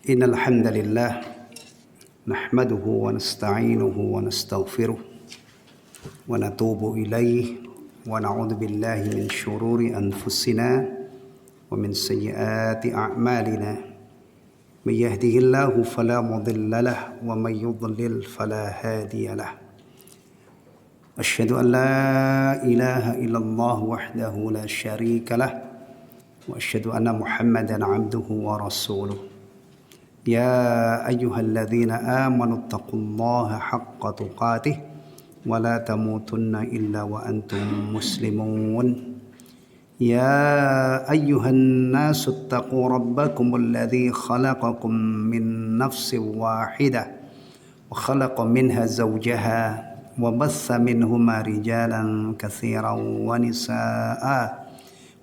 Innal hamdalillah nahmaduhu wa nasta'inuhu wa nastaghfiruh wa natubu ilaihi wa na'udzu billahi min syururi anfusina wa min sayyiati a'malina. May yahdihillahu fala mudilla lahu wa may yudlil fala hadiya lahu. Asyhadu an la ilaha illallah wahdahu la syarika lah wa asyhadu anna Muhammadan 'abduhu wa rasuluh. Ya ayyuhalladzina amanu taqullaha haqqa tuqatih wa la tamutunna illa wa antum muslimun. Ya ayyuhan nasu taqu rabbakumul ladzi khalaqakum min nafsin wahidah wa khalaqa minha zawjaha wa bassa minhuma rijalan katsiran wa nisaa'a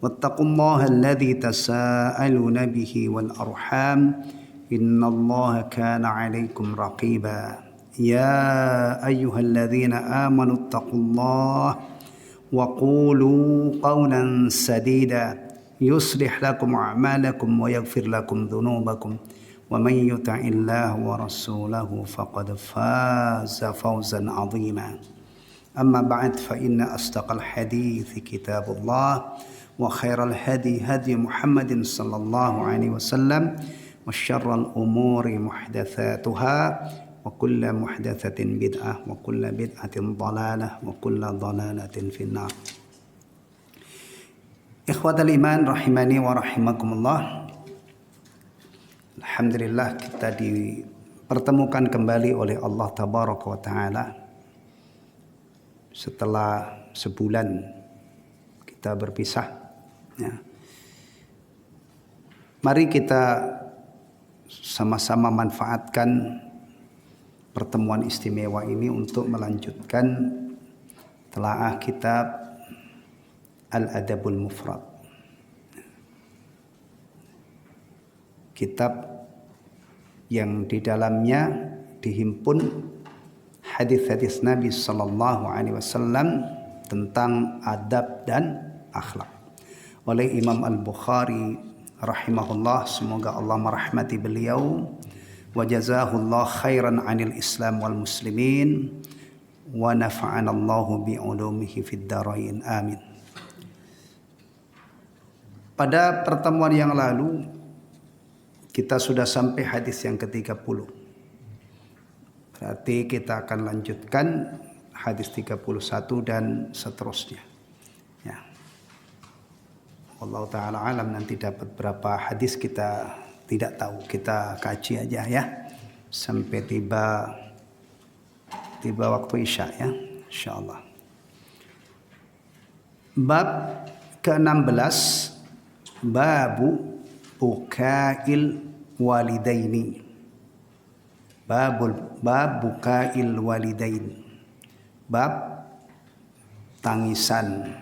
wattaqullaha alladzi tasaaluna bihi wal arham innallaha kana 'alaikum raqiba. Ya ayyuhalladzina amanu taqullaha wa qulu qawlan sadida yuslih lakum a'malakum wa yaghfir lakum dhunubakum wa man yuti'illaha wa rasulahu faqad faza fawzan 'azima. Amma ba'd fa inna asdaqal hadithi kitabullah wa khairal hadi hadi Muhammadin sallallahu alaihi wasallam wa syarrul umuri muhdatsatuha wa kullu muhdatsatin bid'ah wa kullu bid'atin dhalalah wa kullu dhalalatin finnar. Ikhwatal iman rahimani wa rahimakumullah. Alhamdulillah kita dipertemukan kembali oleh Allah tabaraka wa taala setelah sebulan kita berpisah ya. Mari kita sama-sama manfaatkan pertemuan istimewa ini untuk melanjutkan telaah kitab Al-Adabul Mufrad. Kitab yang di dalamnya dihimpun hadis-hadis Nabi sallallahu alaihi wasallam tentang adab dan akhlak oleh Imam Al-Bukhari rahimahullah, semoga Allah merahmati beliau, wa jazahullah khairan 'anil Islam wal muslimin wa nafa'anallahu bi ulumihi fid dharain amin. Pada pertemuan yang lalu kita sudah sampai hadis yang ke-30. Berarti kita akan lanjutkan hadis 31 dan seterusnya. Ya. Allah Ta'ala alam, nanti dapat berapa hadis kita tidak tahu, kita kaji aja ya sampai tiba waktu isya ya, insyaallah. Bab ke-16, babu bukail walidaini. Bab bukail walidain. Bab tangisan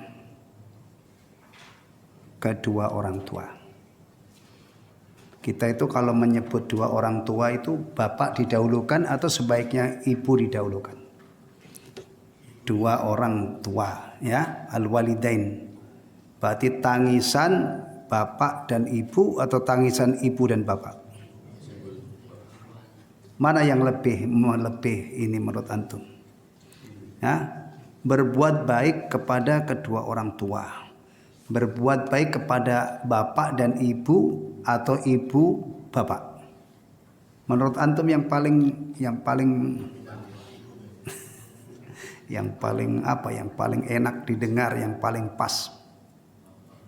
kedua orang tua. Kita itu kalau menyebut dua orang tua itu bapak didahulukan atau sebaiknya ibu didahulukan? Dua orang tua ya, al-walidain. Berarti tangisan bapak dan ibu atau tangisan ibu dan bapak? Mana yang lebih ini menurut antum? Ya, berbuat baik kepada kedua orang tua. Berbuat baik kepada bapak dan ibu atau ibu bapak? Menurut antum yang paling apa? Yang paling enak didengar, yang paling pas?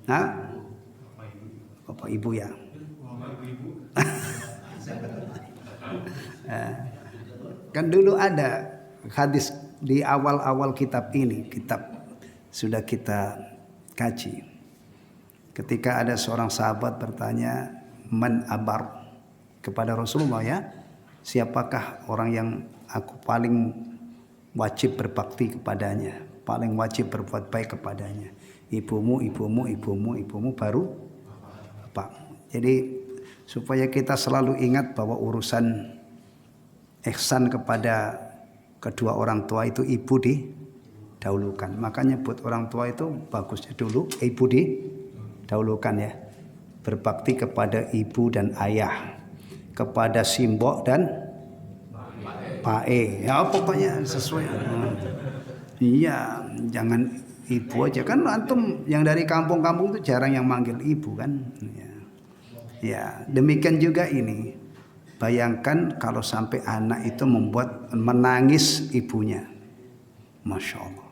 Nah, bapak ibu ya. Kan dulu ada hadis di awal-awal kitab ini, kitab sudah kita kaji. Ketika ada seorang sahabat bertanya, man abar, kepada Rasulullah ya, siapakah orang yang aku paling wajib berbakti kepadanya, paling wajib berbuat baik kepadanya? Ibumu baru bapak. Jadi supaya kita selalu ingat bahwa urusan ihsan kepada kedua orang tua itu ibu didahulukan. Makanya buat orang tua itu bagusnya dulu ibu didahulukan ya. Berbakti kepada ibu dan ayah. kepada simbok dan pae. Ya pokoknya sesuai. Iya, jangan ibu aja kan, antum yang dari kampung-kampung itu jarang yang manggil ibu kan. Ya, demikian juga ini. Bayangkan kalau sampai anak itu menangis ibunya, masya Allah,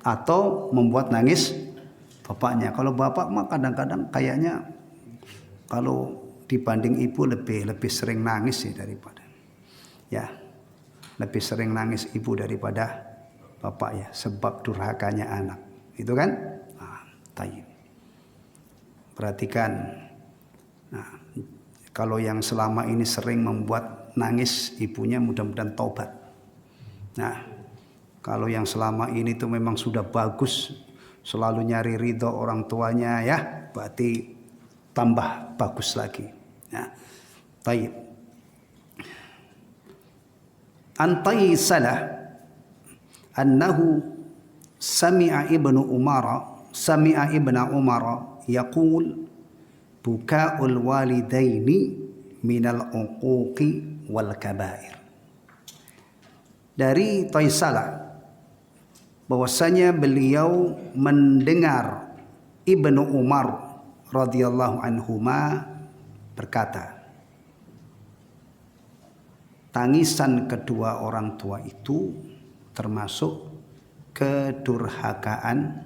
atau membuat nangis bapaknya. Kalau bapak mah kadang-kadang kayaknya kalau dibanding ibu lebih sering nangis sih daripada, ya, lebih sering nangis ibu daripada bapak ya, sebab durhakanya anak itu kan. Tayyib. Perhatikan. Nah, kalau yang selama ini sering membuat nangis ibunya, mudah-mudahan taubat. Nah, kalau yang selama ini tuh memang sudah bagus, selalu nyari ridho orang tuanya ya, berarti tambah bagus lagi. Ya. Tayyib. Antai salah annahu sami'a ibnu Umar yaqul buka'ul walidaini minal uquqi wal kabair. Dari Taisalah bahwasanya beliau mendengar Ibnu Umar radhiyallahu anhuma berkata, tangisan kedua orang tua itu termasuk kedurhakaan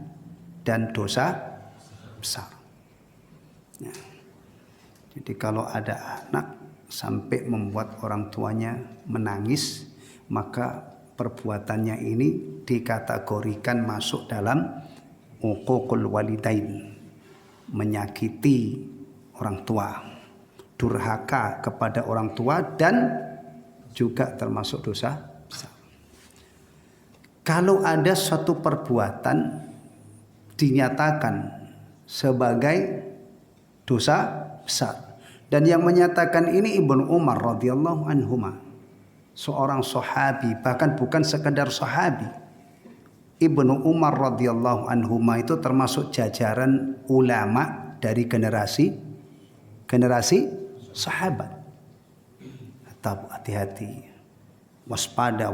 dan dosa besar. Ya. Jadi kalau ada anak sampai membuat orang tuanya menangis, maka perbuatannya ini dikategorikan masuk dalam uququl walidain, menyakiti orang tua, durhaka kepada orang tua, dan juga termasuk dosa besar. Kalau ada suatu perbuatan dinyatakan sebagai dosa besar, dan yang menyatakan ini Ibnu Umar radhiyallahu anhuma, seorang sahabi, bahkan bukan sekedar sahabi. Ibnu Umar radhiyallahu anhuma itu termasuk jajaran ulama dari generasi sahabat. Hati-hati, waspada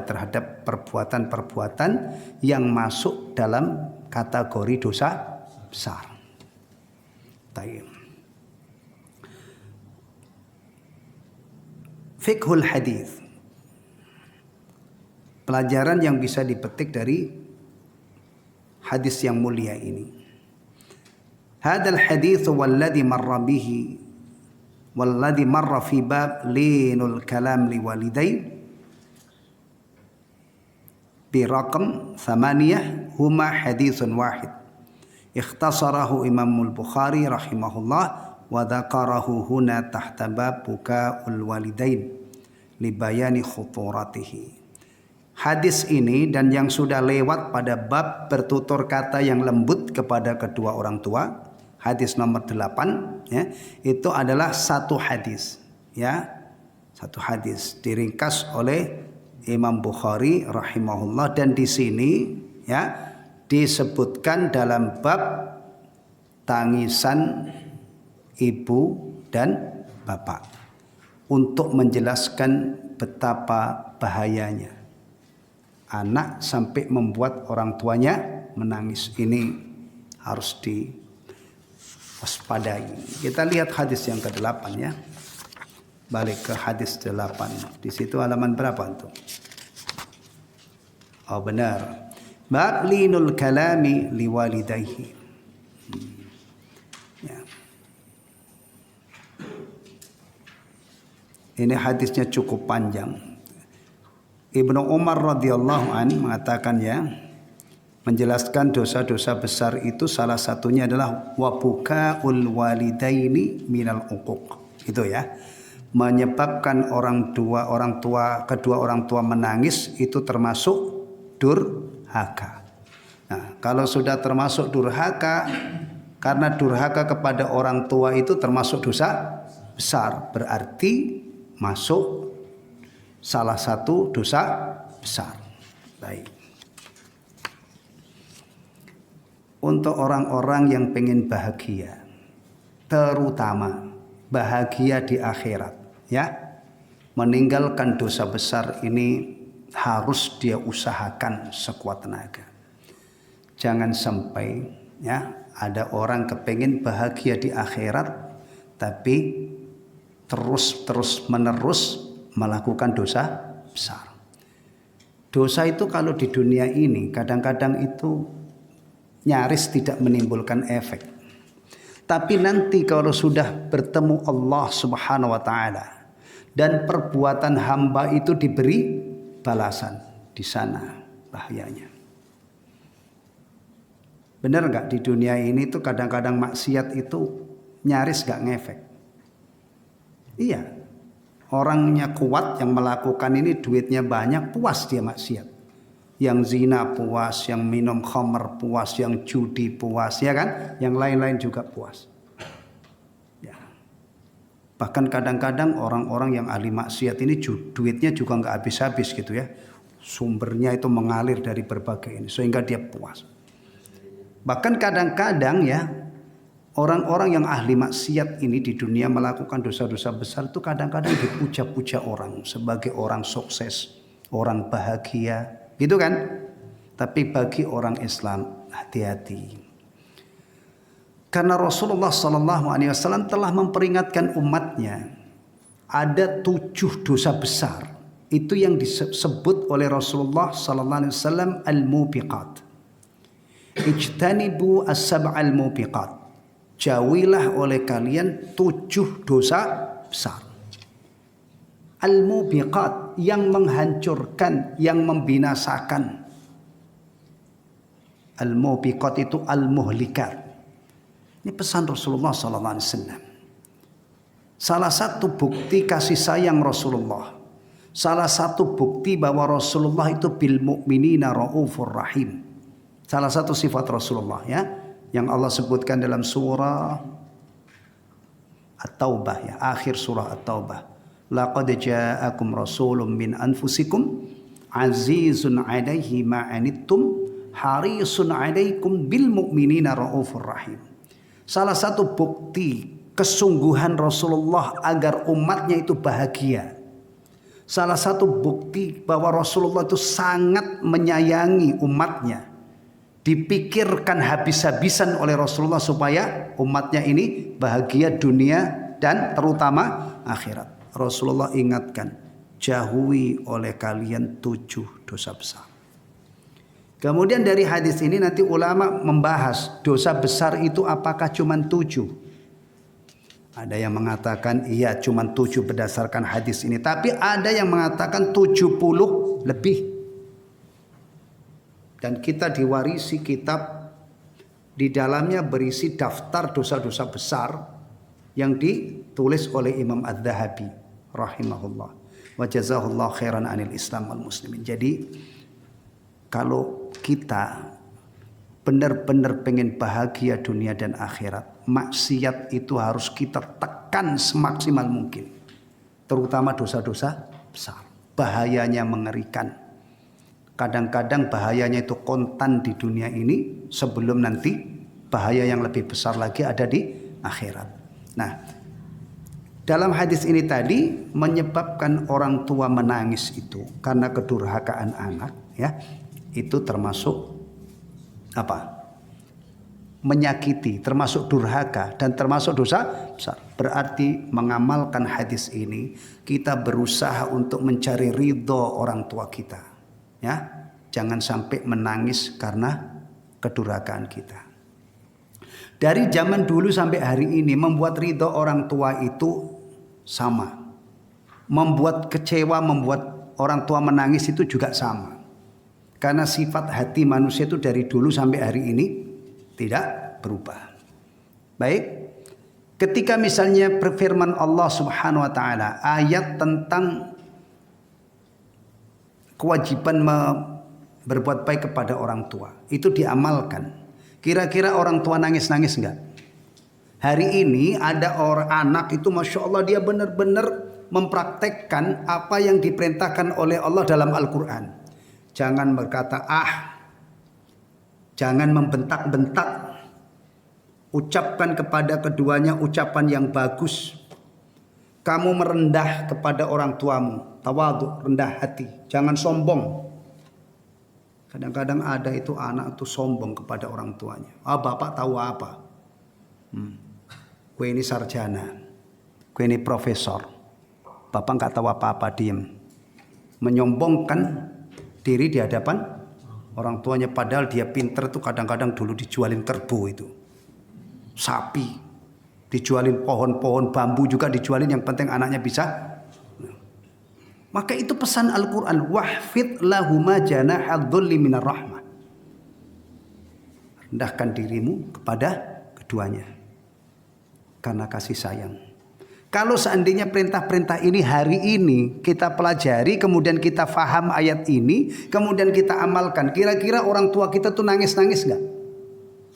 terhadap perbuatan-perbuatan yang masuk dalam kategori dosa besar. Tayyib. Fiqhul hadis. Pelajaran yang bisa dipetik dari hadis yang mulia ini. Hadzal hadits walladhi marra bihi walladhi marra fi bab linul kalam liwalidain bi raqam 8 huma haditsun wahid. Ikhtasarahu Imamul Bukhari rahimahullah wa dzakarahu huna tahta bab bukaul walidain li bayani khuturatihi. Hadis ini dan yang sudah lewat pada bab bertutur kata yang lembut kepada kedua orang tua, hadis nomor 8 ya, itu adalah satu hadis ya, satu hadis diringkas oleh Imam Bukhari rahimahullah, dan di sini ya disebutkan dalam bab tangisan ibu dan bapak untuk menjelaskan betapa bahayanya anak sampai membuat orang tuanya menangis. Ini harus diwaspadai. Kita lihat hadis yang ke-8 ya. Balik ke hadis 8. Di situ halaman berapa tuh? Oh benar. Bab linul kalami liwalidayhi. Ya. Ini hadisnya cukup panjang. Ibnu Umar radhiyallahu an mengatakan ya, menjelaskan dosa-dosa besar itu salah satunya adalah wabukaul walidaini minal uquq. Itu ya. Menyebabkan kedua orang tua menangis itu termasuk durhaka. Nah, kalau sudah termasuk durhaka, karena durhaka kepada orang tua itu termasuk dosa besar, berarti masuk salah satu dosa besar. Baik. Untuk orang-orang yang pengen bahagia, terutama bahagia di akhirat, ya. Meninggalkan dosa besar ini harus dia usahakan sekuat tenaga. Jangan sampai ya ada orang kepengin bahagia di akhirat tapi terus menerus melakukan dosa besar. Dosa itu kalau di dunia ini kadang-kadang itu nyaris tidak menimbulkan efek. Tapi nanti kalau sudah bertemu Allah Subhanahu wa taala dan perbuatan hamba itu diberi balasan, di sana bahayanya. Benar nggak di dunia ini tuh kadang-kadang maksiat itu nyaris nggak ngefek. Iya, orangnya kuat yang melakukan ini duitnya banyak, puas dia maksiat. Yang zina puas, yang minum khamr puas, yang judi puas, ya kan? Yang lain-lain juga puas. Ya. Bahkan kadang-kadang orang-orang yang ahli maksiat ini duitnya juga nggak habis-habis gitu ya. Sumbernya itu mengalir dari berbagai ini sehingga dia puas. Bahkan kadang-kadang ya orang-orang yang ahli maksiat ini di dunia melakukan dosa-dosa besar itu kadang-kadang dipuja-puja orang sebagai orang sukses, orang bahagia, gitu kan? Tapi bagi orang Islam hati-hati. Karena Rasulullah SAW telah memperingatkan umatnya ada 7 dosa besar. Itu yang disebut oleh Rasulullah SAW al-mubiqat. Ijtanibu as-sab'al mubiqat. Jauhilah oleh kalian 7 dosa besar. Al-mubiqat, yang menghancurkan, yang membinasakan. Al-mubiqat itu al-muhlikat. Ini pesan Rasulullah SAW. Salah satu bukti kasih sayang Rasulullah, salah satu bukti bahwa Rasulullah itu bil mu'minina raufur rahim. Salah satu sifat Rasulullah ya, yang Allah sebutkan dalam surah At-Taubah ya, akhir surah At-Taubah. Laqad ja'akum rasulun min anfusikum azizun 'alaihi ma 'anittum harisun 'alaikum bil mu'minina raufur rahim. Salah satu bukti kesungguhan Rasulullah agar umatnya itu bahagia. Salah satu bukti bahwa Rasulullah itu sangat menyayangi umatnya. Dipikirkan habis-habisan oleh Rasulullah supaya umatnya ini bahagia dunia dan terutama akhirat. Rasulullah ingatkan, jauhi oleh kalian 7 dosa besar. Kemudian dari hadis ini nanti ulama membahas dosa besar itu apakah cuma 7. Ada yang mengatakan iya cuma 7 berdasarkan hadis ini. Tapi ada yang mengatakan 70 lebih. Dan kita diwarisi kitab di dalamnya berisi daftar dosa-dosa besar yang ditulis oleh Imam Adz-Dzahabi rahimahullah wa jazahullah khairan anil Islam wal muslimin. Jadi kalau kita benar-benar pengen bahagia dunia dan akhirat, maksiat itu harus kita tekan semaksimal mungkin. Terutama dosa-dosa besar. Bahayanya mengerikan. Kadang-kadang bahayanya itu kontan di dunia ini sebelum nanti bahaya yang lebih besar lagi ada di akhirat. Nah, dalam hadis ini tadi menyebabkan orang tua menangis itu karena kedurhakaan anak ya, itu termasuk apa? Menyakiti, termasuk durhaka dan termasuk dosa besar. Berarti mengamalkan hadis ini kita berusaha untuk mencari ridho orang tua kita. Ya, jangan sampai menangis karena kedurhakaan kita. Dari zaman dulu sampai hari ini membuat ridho orang tua itu sama. Membuat kecewa, membuat orang tua menangis itu juga sama. Karena sifat hati manusia itu dari dulu sampai hari ini tidak berubah. Baik, ketika misalnya firman Allah Subhanahu wa taala ayat tentang kewajiban berbuat baik kepada orang tua itu diamalkan. Kira-kira orang tua nangis-nangis enggak? Hari ini ada orang anak itu Masya Allah dia benar-benar mempraktekkan apa yang diperintahkan oleh Allah dalam Al-Quran. Jangan berkata jangan membentak-bentak. Ucapkan kepada keduanya ucapan yang bagus. kamu merendah kepada orang tuamu, tawadhu, rendah hati, jangan sombong. Kadang-kadang ada itu anak itu sombong kepada orang tuanya. Bapak tahu apa? Gue ini sarjana, gue ini profesor. Bapak nggak tahu apa-apa, diem. Menyombongkan diri di hadapan orang tuanya, padahal dia pinter itu kadang-kadang dulu dijualin kerbau itu, sapi. Dijualin pohon-pohon bambu juga dijualin, yang penting anaknya bisa. Maka itu pesan Al-Quran, wahfid lahuma janaha dhulli minar rahmah. Rendahkan dirimu kepada keduanya karena kasih sayang. Kalau seandainya perintah-perintah ini hari ini kita pelajari, kemudian kita faham ayat ini, kemudian kita amalkan, kira-kira orang tua kita tuh nangis-nangis gak?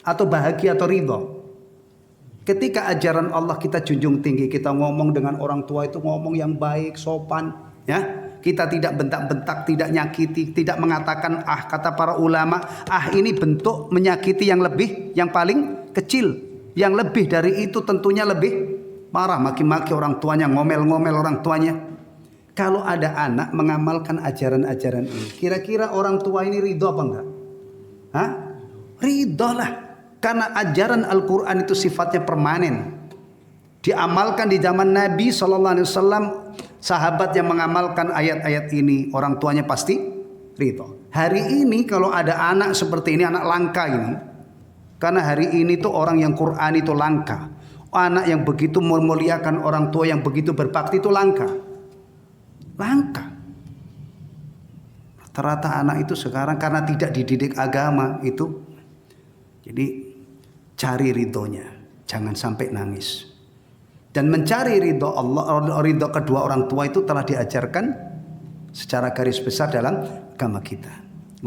Atau bahagia atau ridho? Ketika ajaran Allah kita junjung tinggi, kita ngomong dengan orang tua itu ngomong yang baik, sopan, ya. Kita tidak bentak-bentak, tidak nyakiti, tidak mengatakan kata para ulama, ini bentuk menyakiti yang lebih, yang paling kecil. Yang lebih dari itu tentunya lebih marah, maki-maki orang tuanya, ngomel-ngomel orang tuanya. Kalau ada anak mengamalkan ajaran-ajaran ini, kira-kira orang tua ini ridho apa enggak? Ridho lah. Karena ajaran Al-Quran itu sifatnya permanen. Diamalkan di zaman Nabi SAW, sahabat yang mengamalkan ayat-ayat ini, orang tuanya pasti ridho. Hari ini kalau ada anak seperti ini, anak langka ini. Karena hari ini tuh orang yang Quran itu langka. Anak yang begitu memuliakan orang tua yang begitu berbakti itu langka. Langka. Rata-rata anak itu sekarang karena tidak dididik agama itu. Jadi cari ridhonya, jangan sampai nangis. Dan mencari ridho Allah, ridho kedua orang tua itu telah diajarkan secara garis besar dalam agama kita.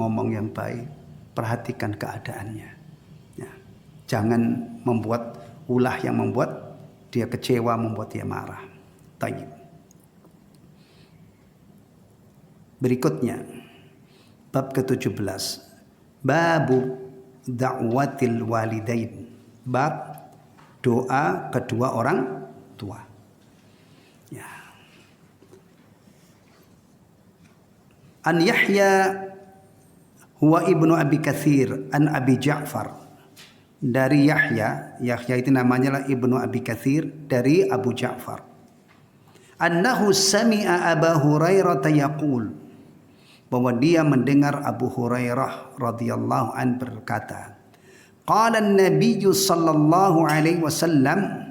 Ngomong yang baik, perhatikan keadaannya. Ya. Jangan membuat ulah yang membuat dia kecewa, membuat dia marah. Tayyib. Berikutnya, bab ke-17. Babu da'watil walidain, bab doa kedua orang tua. Ya. An Yahya huwa ibnu Abi Katsir an Abi Ja'far, dari Yahya itu namanya lah ibnu Abi Katsir, dari Abu Ja'far, annahu sami'a Abu Hurairah yaqul, bahwa dia mendengar Abu Hurairah radhiyallahu an berkata, qala an-nabiy sallallahu alaihi wasallam,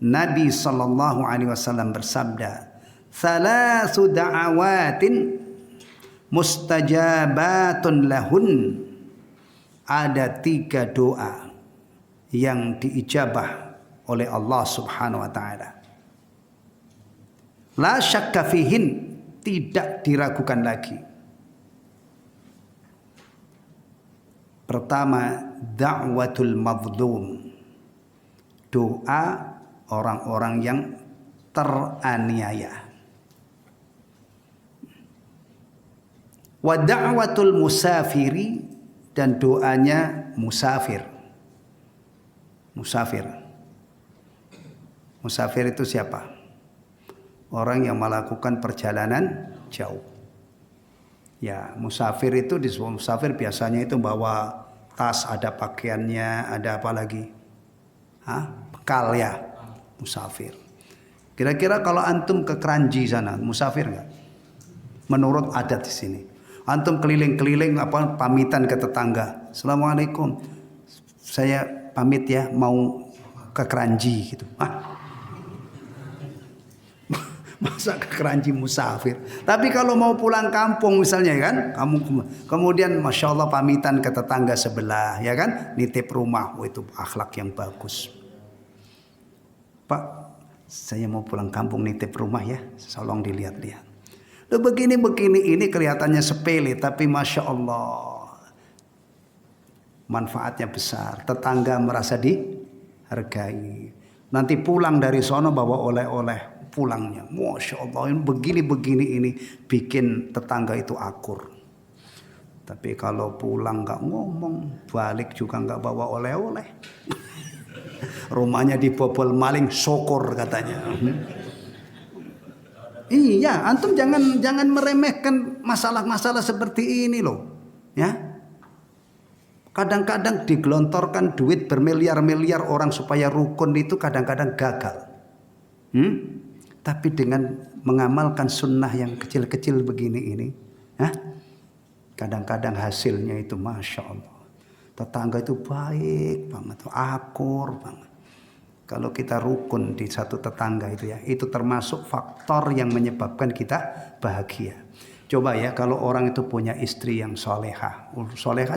Nabi sallallahu alaihi wasallam bersabda, thalathu da'awatin mustajabatun lahun, ada 3 doa yang diijabah oleh Allah Subhanahu wa taala. La syakka fihin, tidak diragukan lagi. Pertama, da'watul mazlum, doa orang-orang yang teraniaya. Wa da'watul musafiri, dan doanya musafir. Musafir itu siapa? Orang yang melakukan perjalanan jauh. Ya, musafir itu disebut musafir biasanya itu bawa tas, ada pakaiannya, ada apa lagi? Bekal ya, musafir. Kira-kira kalau antum ke Kranji sana, musafir nggak? Menurut adat di sini, antum keliling-keliling pamitan ke tetangga. Assalamualaikum, saya pamit ya mau ke Kranji gitu. Masa ke Kranji musafir? Tapi kalau mau pulang kampung misalnya kan, kamu kemudian masya Allah pamitan ke tetangga sebelah, ya kan, nitip rumah, itu akhlak yang bagus. Pak, saya mau pulang kampung nitip rumah ya, tolong dilihat-lihat. Loh, begini ini kelihatannya sepele, tapi masya Allah manfaatnya besar. Tetangga merasa dihargai. Nanti pulang dari sono bawa oleh-oleh pulangnya, masya Allah, begini ini bikin tetangga itu akur. Tapi kalau pulang nggak ngomong, balik juga nggak bawa oleh-oleh, rumahnya dibobol maling, syukur katanya. Iya, antum jangan meremehkan masalah-masalah seperti ini loh. Ya. Kadang-kadang digelontorkan duit bermiliar-miliar orang supaya rukun itu kadang-kadang gagal. Tapi dengan mengamalkan sunnah yang kecil-kecil begini ini, kadang-kadang hasilnya itu Masya Allah. Tetangga itu baik banget, akur banget. Kalau kita rukun di satu tetangga itu ya, itu termasuk faktor yang menyebabkan kita bahagia. Coba ya, kalau orang itu punya istri yang soleha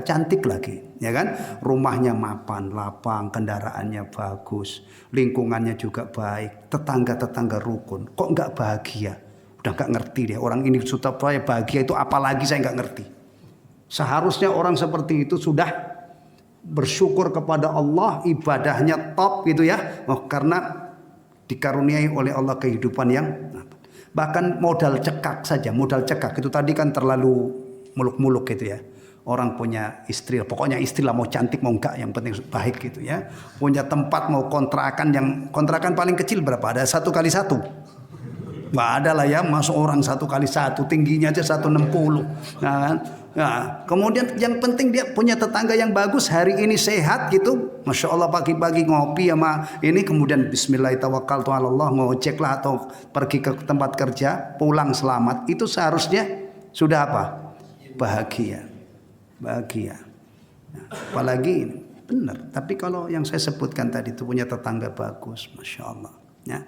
cantik lagi, ya kan? Rumahnya mapan, lapang, kendaraannya bagus, lingkungannya juga baik, tetangga-tetangga rukun. Kok nggak bahagia? Udah nggak ngerti deh, orang ini sudah bahagia itu apalagi saya nggak ngerti. Seharusnya orang seperti itu sudah bersyukur kepada Allah, ibadahnya top gitu ya. Karena dikaruniai oleh Allah kehidupan yang bahkan modal cekak itu tadi kan terlalu muluk-muluk gitu ya. Orang punya istri, pokoknya istri lah, mau cantik mau enggak, yang penting baik gitu ya. Punya tempat, mau kontrakan paling kecil berapa? Ada 1x1. Nggak ada lah ya, masuk orang 1x1, tingginya aja 160. Nah, kemudian yang penting dia punya tetangga yang bagus, hari ini sehat gitu, Masya Allah, pagi-pagi ngopi sama ini, kemudian Bismillahirrahmanirrahim, ngojek lah atau pergi ke tempat kerja, pulang selamat, itu seharusnya sudah apa? Bahagia. Nah, apalagi benar. Tapi kalau yang saya sebutkan tadi itu punya tetangga bagus, Masya Allah. Ya.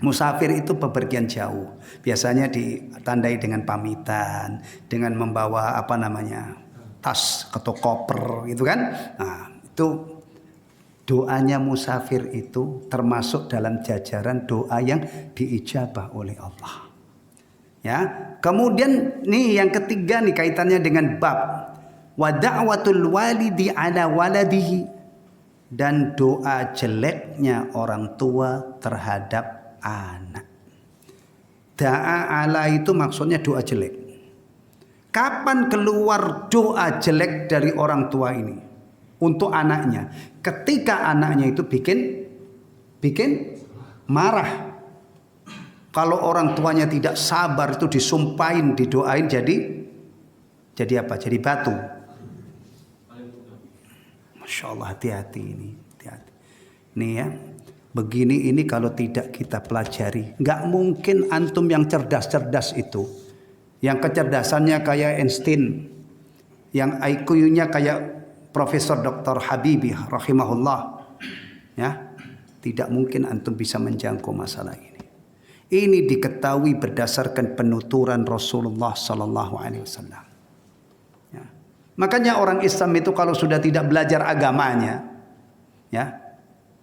Musafir itu bepergian jauh, biasanya ditandai dengan pamitan, dengan membawa tas atau koper gitu kan. Nah, itu doanya musafir itu termasuk dalam jajaran doa yang diijabah oleh Allah. Ya, kemudian nih yang ketiga nih kaitannya dengan bab wa da'watul walidi ala waladihi, dan doa jeleknya orang tua terhadap anak. Da'a ala itu maksudnya doa jelek. Kapan keluar doa jelek dari orang tua ini untuk anaknya? Ketika anaknya itu bikin marah. Kalau orang tuanya tidak sabar itu disumpahin, didoain jadi apa? Jadi batu. Masya Allah, hati-hati ini. Hati-hati. Nih ya. Begini ini kalau tidak kita pelajari, nggak mungkin antum yang cerdas-cerdas itu, yang kecerdasannya kayak Einstein, yang IQ-nya kayak Profesor Dr. Habibie rahimahullah, ya, tidak mungkin antum bisa menjangkau masalah ini. Ini diketahui berdasarkan penuturan Rasulullah Sallallahu Alaihi Wasallam. Ya. Makanya orang Islam itu kalau sudah tidak belajar agamanya, ya.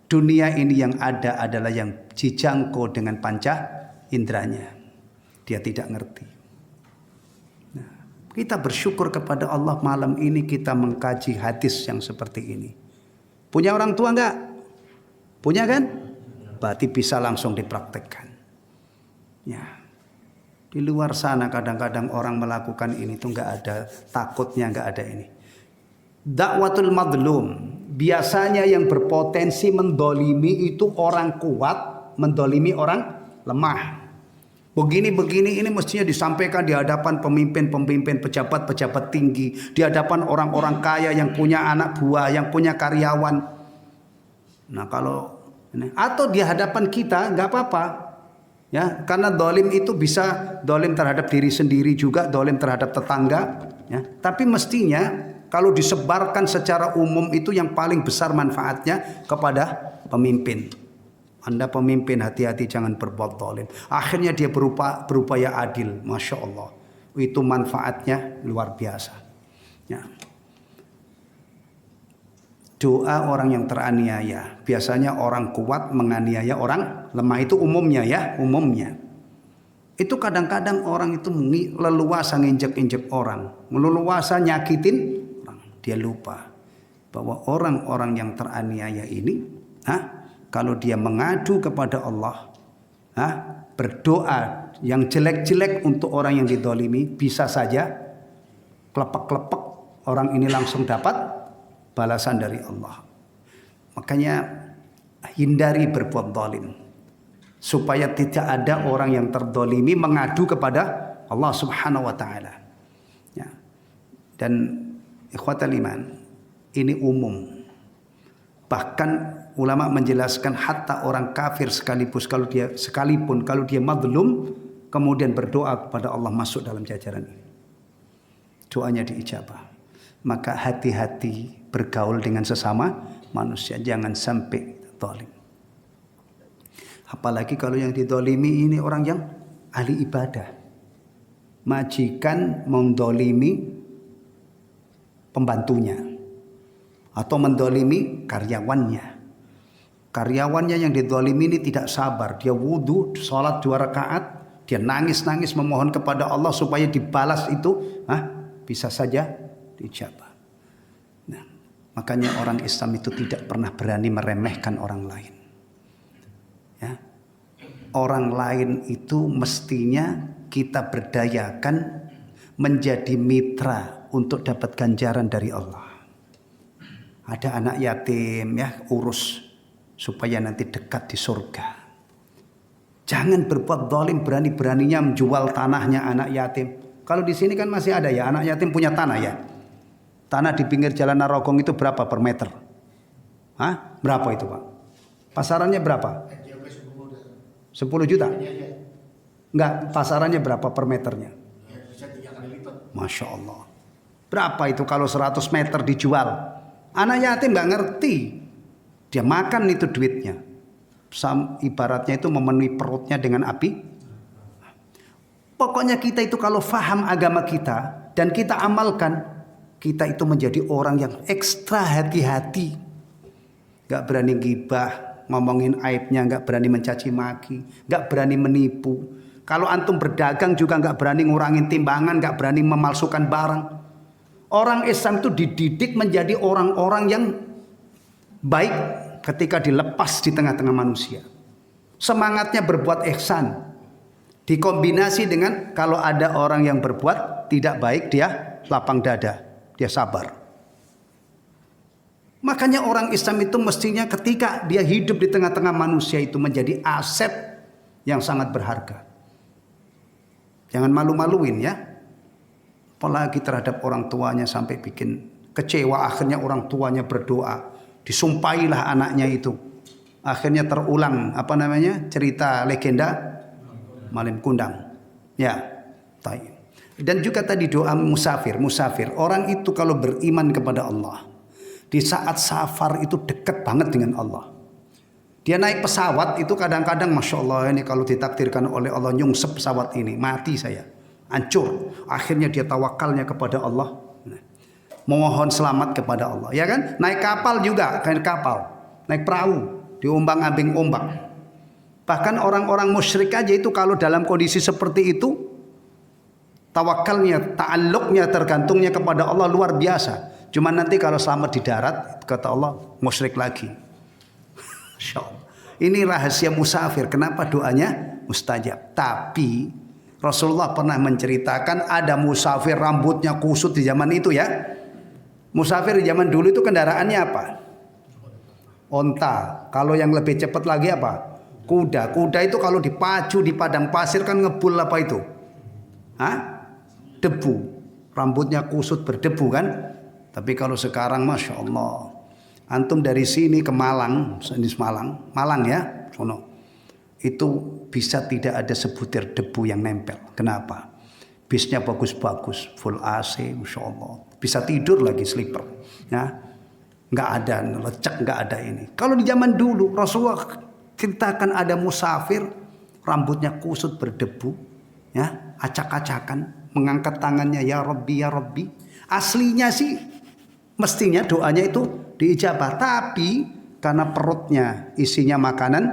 Dunia ini yang ada adalah yang dijangkau dengan panca inderanya. Dia tidak ngerti. Nah, kita bersyukur kepada Allah malam ini kita mengkaji hadis yang seperti ini. Punya orang tua enggak? Punya kan? Berarti bisa langsung dipraktekkan. Ya. Di luar sana kadang-kadang orang melakukan ini tuh enggak ada takutnya, enggak ada ini. Dakwatul madlum, biasanya yang berpotensi mendolimi itu orang kuat, mendolimi orang lemah. Begini ini mestinya disampaikan di hadapan pemimpin-pemimpin, pejabat-pejabat tinggi, di hadapan orang-orang kaya yang punya anak buah, yang punya karyawan. Nah kalau ini, atau di hadapan kita nggak apa-apa, ya, karena dolim itu bisa dolim terhadap diri sendiri juga, dolim terhadap tetangga, ya. Tapi mestinya kalau disebarkan secara umum itu yang paling besar manfaatnya kepada pemimpin. Anda pemimpin, hati-hati jangan berbuat zalim. Akhirnya dia berupaya adil, Masya Allah. Itu manfaatnya luar biasa. Ya. Doa orang yang teraniaya. Biasanya orang kuat menganiaya orang lemah, itu umumnya ya, umumnya. Itu kadang-kadang orang itu leluasa nginjek-injek orang, leluasa nyakitin. Dia lupa bahwa orang-orang yang teraniaya ini, kalau dia mengadu kepada Allah, berdoa yang jelek-jelek untuk orang yang didolimi, bisa saja klepek-klepek orang ini langsung dapat balasan dari Allah. Makanya hindari berbuat zalim. supaya tidak ada orang yang terdolimi mengadu kepada Allah Subhanahu wa taala. Ya. Dan ikhwatal iman, ini umum. Bahkan ulama menjelaskan hatta orang kafir sekalipun kalau dia madlum kemudian berdoa kepada Allah masuk dalam jajaran ini. Doanya diijabah. Maka hati-hati bergaul dengan sesama manusia, jangan sampai zalim. Apalagi kalau yang didolimi ini orang yang ahli ibadah. Majikan mendolimi pembantunya atau mendolimi karyawannya. Karyawannya yang didolimi ini tidak sabar. Dia wudhu, sholat 2 rakaat, dia nangis-nangis memohon kepada Allah supaya dibalas itu, bisa saja diijabah. Nah, makanya orang Islam itu tidak pernah berani meremehkan orang lain. Ya. Orang lain itu mestinya kita berdayakan menjadi mitra untuk dapat ganjaran dari Allah. Ada anak yatim, ya, urus supaya nanti dekat di surga. Jangan berbuat zalim, berani-beraninya menjual tanahnya anak yatim. Kalau di sini kan masih ada ya anak yatim punya tanah ya. Tanah di pinggir jalan Narogong itu berapa per meter? Berapa itu Pak? Pasarannya berapa? 10 juta? Enggak, pasarannya berapa per meternya? Bisa 3 kali lipat. Masya Allah. Berapa itu kalau 100 meter dijual? Anak yatim nggak ngerti. Dia makan itu duitnya. Ibaratnya itu memenuhi perutnya dengan api. Pokoknya kita itu kalau faham agama kita dan kita amalkan, kita itu menjadi orang yang ekstra hati-hati. Gak berani gibah, ngomongin aibnya, gak berani mencaci maki, gak berani menipu. Kalau antum berdagang juga gak berani ngurangin timbangan, gak berani memalsukan barang. Orang Islam itu dididik menjadi orang-orang yang baik ketika dilepas di tengah-tengah manusia. Semangatnya berbuat ihsan. Dikombinasi dengan kalau ada orang yang berbuat tidak baik, dia lapang dada, dia sabar. Makanya orang Islam itu mestinya ketika dia hidup di tengah-tengah manusia itu menjadi aset yang sangat berharga. Jangan malu-maluin ya. Apalagi terhadap orang tuanya sampai bikin kecewa, akhirnya orang tuanya berdoa, disumpahilah anaknya itu. Akhirnya terulang cerita legenda Malim Kundang. Ya, taib. Dan juga tadi doa musafir. Orang itu kalau beriman kepada Allah, di saat safar itu dekat banget dengan Allah. Dia naik pesawat itu kadang-kadang Masya Allah ini kalau ditakdirkan oleh Allah nyungsep pesawat ini, mati saya, hancur. Akhirnya dia tawakalnya kepada Allah, memohon selamat kepada Allah. Ya kan? Naik kapal juga, naik perahu, diombang-ambing ombak. Bahkan orang-orang musyrik aja itu kalau dalam kondisi seperti itu, tawakalnya, ta'alluqnya, tergantungnya kepada Allah luar biasa. Cuma nanti kalau selamat di darat, kata Allah, musyrik lagi. Ini rahasia musafir. Kenapa doanya mustajab? Tapi Rasulullah pernah menceritakan ada musafir rambutnya kusut di zaman itu ya. Musafir di zaman dulu itu kendaraannya apa? Onta. Kalau yang lebih cepat lagi apa? Kuda. Kuda itu kalau dipacu di padang pasir kan ngebul apa itu? Debu. Rambutnya kusut berdebu kan? Tapi kalau sekarang Masya Allah, antum dari sini ke Malang, Malang ya, sono, itu bisa tidak ada sebutir debu yang nempel. Kenapa? Bisnya bagus-bagus, full AC, Masya Allah. Bisa tidur lagi sleeper, ya, nggak ada lecek, nggak ada ini. Kalau di zaman dulu Rasulullah ceritakan ada musafir, rambutnya kusut berdebu, ya, acak-acakan, mengangkat tangannya, ya Rabbi, ya Rabbi. Aslinya sih mestinya doanya itu diijabah, tapi karena perutnya isinya makanan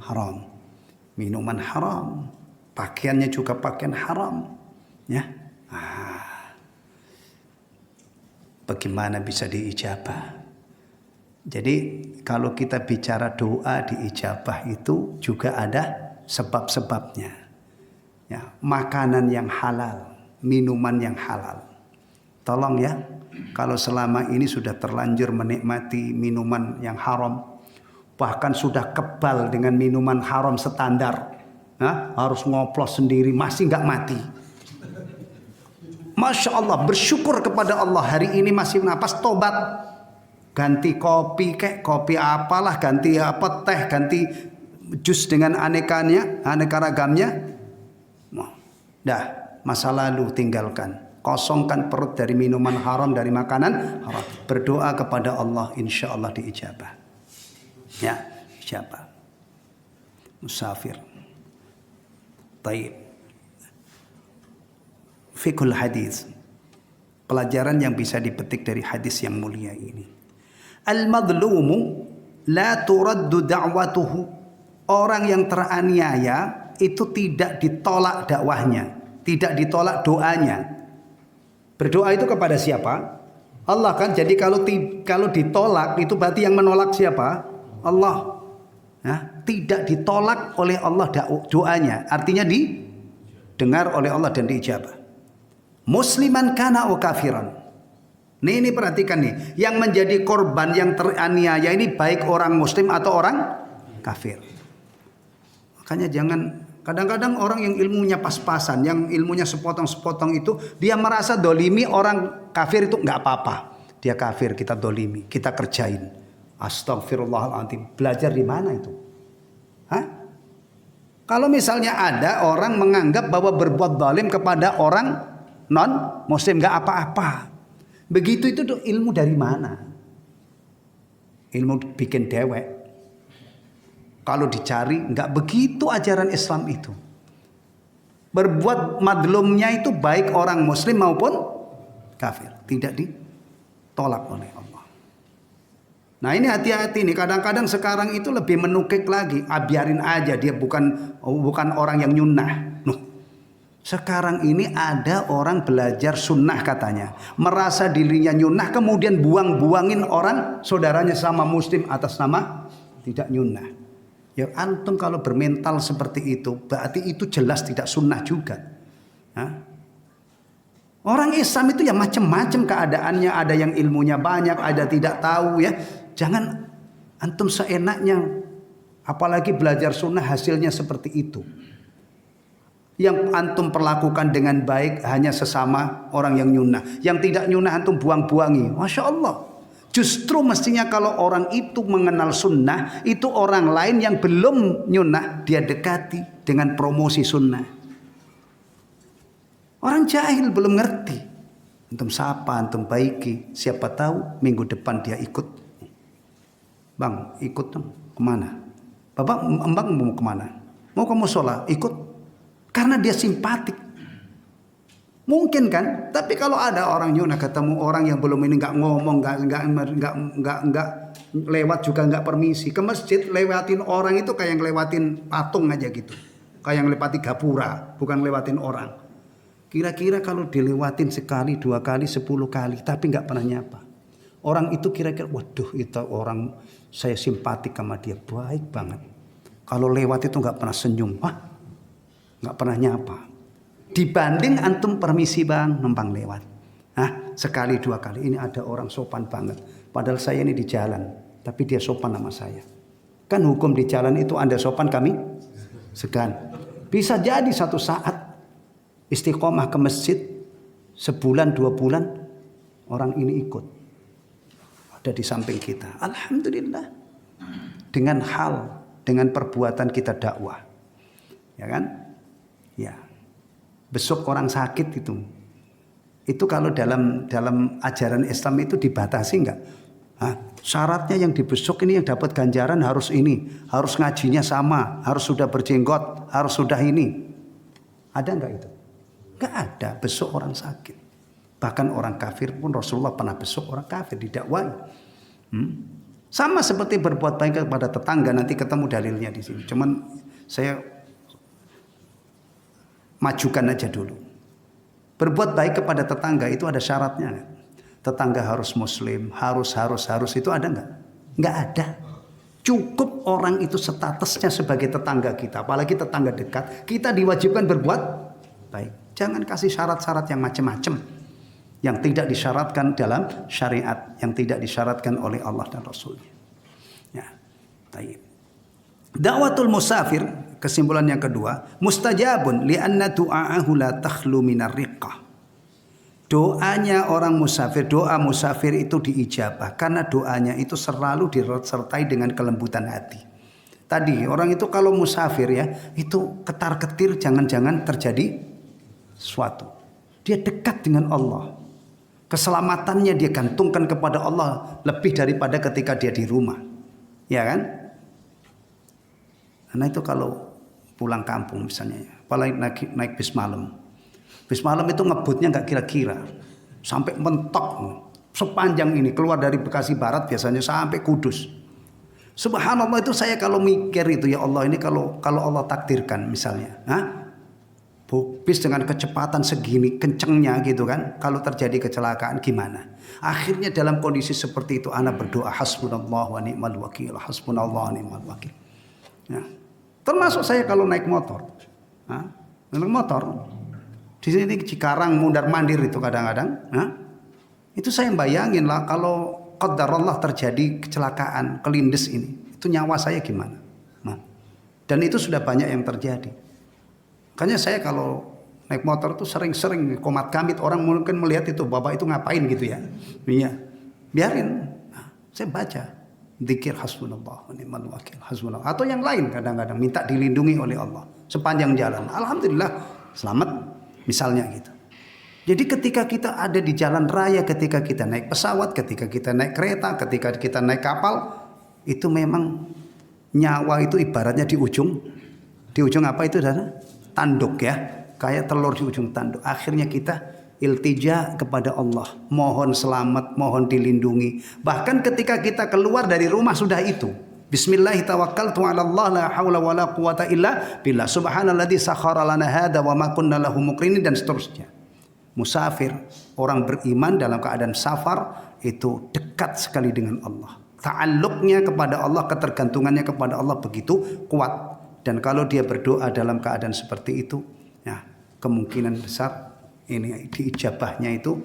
haram, minuman haram, pakaiannya juga pakaian haram, ya. Bagaimana bisa diijabah? Jadi kalau kita bicara doa diijabah itu juga ada sebab-sebabnya. Ya, makanan yang halal, minuman yang halal. Tolong ya, kalau selama ini sudah terlanjur menikmati minuman yang haram, bahkan sudah kebal dengan minuman haram standar, harus ngoplos sendiri masih nggak mati. Masya Allah, bersyukur kepada Allah, hari ini masih napas, tobat, ganti kopi kayak kopi apalah, ganti apa teh, ganti jus dengan aneka ragamnya. Dah, masa lalu tinggalkan, kosongkan perut dari minuman haram, dari makanan haram. Berdoa kepada Allah, insya Allah diijabah. Ya, ijabah. Musafir. Taib. Fiqhul hadis. Pelajaran yang bisa dipetik dari hadis yang mulia ini. Al-madlumu la turaddu da'watuhu. Orang yang teraniaya itu tidak ditolak dakwahnya, tidak ditolak doanya. Berdoa itu kepada siapa? Allah kan. Jadi kalau ditolak itu berarti yang menolak siapa? Allah. Tidak ditolak oleh Allah doanya, artinya didengar oleh Allah dan diijabah. Musliman kana wa kafiran. Ini perhatikan nih, yang menjadi korban, yang teraniaya ini baik orang muslim atau orang kafir. Makanya jangan, kadang-kadang orang yang ilmunya pas-pasan, yang ilmunya sepotong-sepotong itu, dia merasa dolimi orang kafir itu nggak apa-apa. Dia kafir, kita dolimi, kita kerjain. Astagfirullahaladzim. Belajar di mana itu? Kalau misalnya ada orang menganggap bahwa berbuat zalim kepada orang non muslim nggak apa-apa, begitu itu ilmu dari mana? Ilmu bikin dewek. Kalau dicari nggak begitu ajaran Islam itu. Berbuat madlumnya itu baik orang muslim maupun kafir, tidak ditolak oleh Allah. Nah ini hati-hati nih, kadang-kadang sekarang itu lebih menukik lagi. Biarin aja, dia bukan orang yang nyunnah. Sekarang ini ada orang belajar sunnah katanya, merasa dirinya nyunnah, kemudian buang-buangin orang saudaranya sama muslim atas nama tidak nyunnah. Ya antum kalau bermental seperti itu, berarti itu jelas tidak sunnah juga. Orang Islam itu ya macam-macam keadaannya, ada yang ilmunya banyak, ada tidak tahu ya. Jangan antum seenaknya, apalagi belajar sunnah hasilnya seperti itu. Yang antum perlakukan dengan baik hanya sesama orang yang nyunnah. Yang tidak nyunnah antum buang-buangi. Masya Allah. Justru mestinya kalau orang itu mengenal sunnah, itu orang lain yang belum nyunnah, dia dekati dengan promosi sunnah. Orang jahil belum ngerti. Antum sapa, antum baiki. Siapa tahu minggu depan dia ikut. Bang, ikut dong. Kemana? Bapak, Mbak mau kemana? Mau ke musola? Ikut. Karena dia simpatik. Mungkin kan? Tapi kalau ada orang nyunnah ketemu orang yang belum ini, nggak ngomong, nggak lewat juga nggak permisi ke masjid, lewatin orang itu kayak ngelewatin patung aja gitu, kayak ngelewati gapura, bukan lewatin orang. Kira-kira kalau dilewatin sekali, 2 kali, 10 kali, tapi nggak pernah nyapa, orang itu kira-kira, waduh itu orang saya simpatik sama dia, baik banget. Kalau lewat itu nggak pernah senyum, nggak pernah nyapa. Dibanding antum permisi bang, numpang lewat. Sekali 2 kali, ini ada orang sopan banget. Padahal saya ini di jalan, tapi dia sopan sama saya. Kan hukum di jalan itu Anda sopan, kami segan. Bisa jadi satu saat istiqomah ke masjid, sebulan 2 bulan, orang ini ikut. Ada di samping kita. Alhamdulillah. Dengan dengan perbuatan kita dakwah. Ya kan? Ya, besok orang sakit itu kalau dalam ajaran Islam itu dibatasi enggak? Syaratnya yang dibesuk ini yang dapat ganjaran harus ini, harus ngajinya sama, harus sudah berjenggot, harus sudah ini. Ada enggak itu? Enggak ada, besuk orang sakit. Bahkan orang kafir pun Rasulullah pernah besuk orang kafir, didakwai. Sama seperti berbuat baik kepada tetangga, nanti ketemu dalilnya di sini. Cuman saya majukan aja dulu. Berbuat baik kepada tetangga itu ada syaratnya. Tetangga harus muslim, harus itu ada enggak? Enggak ada. Cukup orang itu statusnya sebagai tetangga kita, apalagi tetangga dekat, kita diwajibkan berbuat baik. Jangan kasih syarat-syarat yang macam-macam, yang tidak disyaratkan dalam syariat, yang tidak disyaratkan oleh Allah dan Rasulnya. Ya. Taib. Da'watul musafir, kesimpulan yang kedua, mustajabun li'anna du'aahu la takhlu minar riqqah. Doanya orang musafir, doa musafir itu diijabah karena doanya itu selalu disertai dengan kelembutan hati. Tadi orang itu kalau musafir ya, itu ketar-ketir jangan-jangan terjadi sesuatu. Dia dekat dengan Allah. Keselamatannya dia gantungkan kepada Allah lebih daripada ketika dia di rumah. Ya kan? Karena itu kalau pulang kampung misalnya, apalagi naik bis malam. Bis malam itu ngebutnya nggak kira-kira, sampai mentok sepanjang ini keluar dari Bekasi Barat biasanya sampai Kudus. Subhanallah, itu saya kalau mikir itu, ya Allah, ini kalau Allah takdirkan misalnya, bis dengan kecepatan segini kencengnya gitu kan, kalau terjadi kecelakaan gimana? Akhirnya dalam kondisi seperti itu anak berdoa hasbunallah wa ni'mal wakil, hasbunallah wa ni'mal wakil. Ya. Termasuk saya kalau naik motor, naik motor. Di sini Cikarang mundar-mandir itu kadang-kadang, itu saya bayangin lah kalau qadarullah terjadi kecelakaan, kelindes ini, itu nyawa saya gimana? Dan itu sudah banyak yang terjadi. Makanya saya kalau naik motor itu sering-sering komat kamit, orang mungkin melihat itu bapak itu ngapain gitu ya. Iya, biarin. Saya baca dzikir hasbunallah wa ni'mal wakil, hasbunallah, atau yang lain kadang-kadang minta dilindungi oleh Allah sepanjang jalan. Alhamdulillah selamat misalnya gitu. Jadi ketika kita ada di jalan raya, ketika kita naik pesawat, ketika kita naik kereta, ketika kita naik kapal, itu memang nyawa itu ibaratnya di ujung apa itu sana? Tanduk ya, kayak telur di ujung tanduk. Akhirnya kita iltija kepada Allah, mohon selamat, mohon dilindungi. Bahkan ketika kita keluar dari rumah sudah itu, bismillahirrahmanirrahim, ala Allah la haula wala quwata illa billah, subhanalladzi sakhkhara lana hadza wa ma kunna lahu muqrinin, dan seterusnya. Musafir, orang beriman dalam keadaan safar itu dekat sekali dengan Allah. Ta'alluqnya kepada Allah, ketergantungannya kepada Allah begitu kuat. Dan kalau dia berdoa dalam keadaan seperti itu, ya, kemungkinan besar ini diijabahnya itu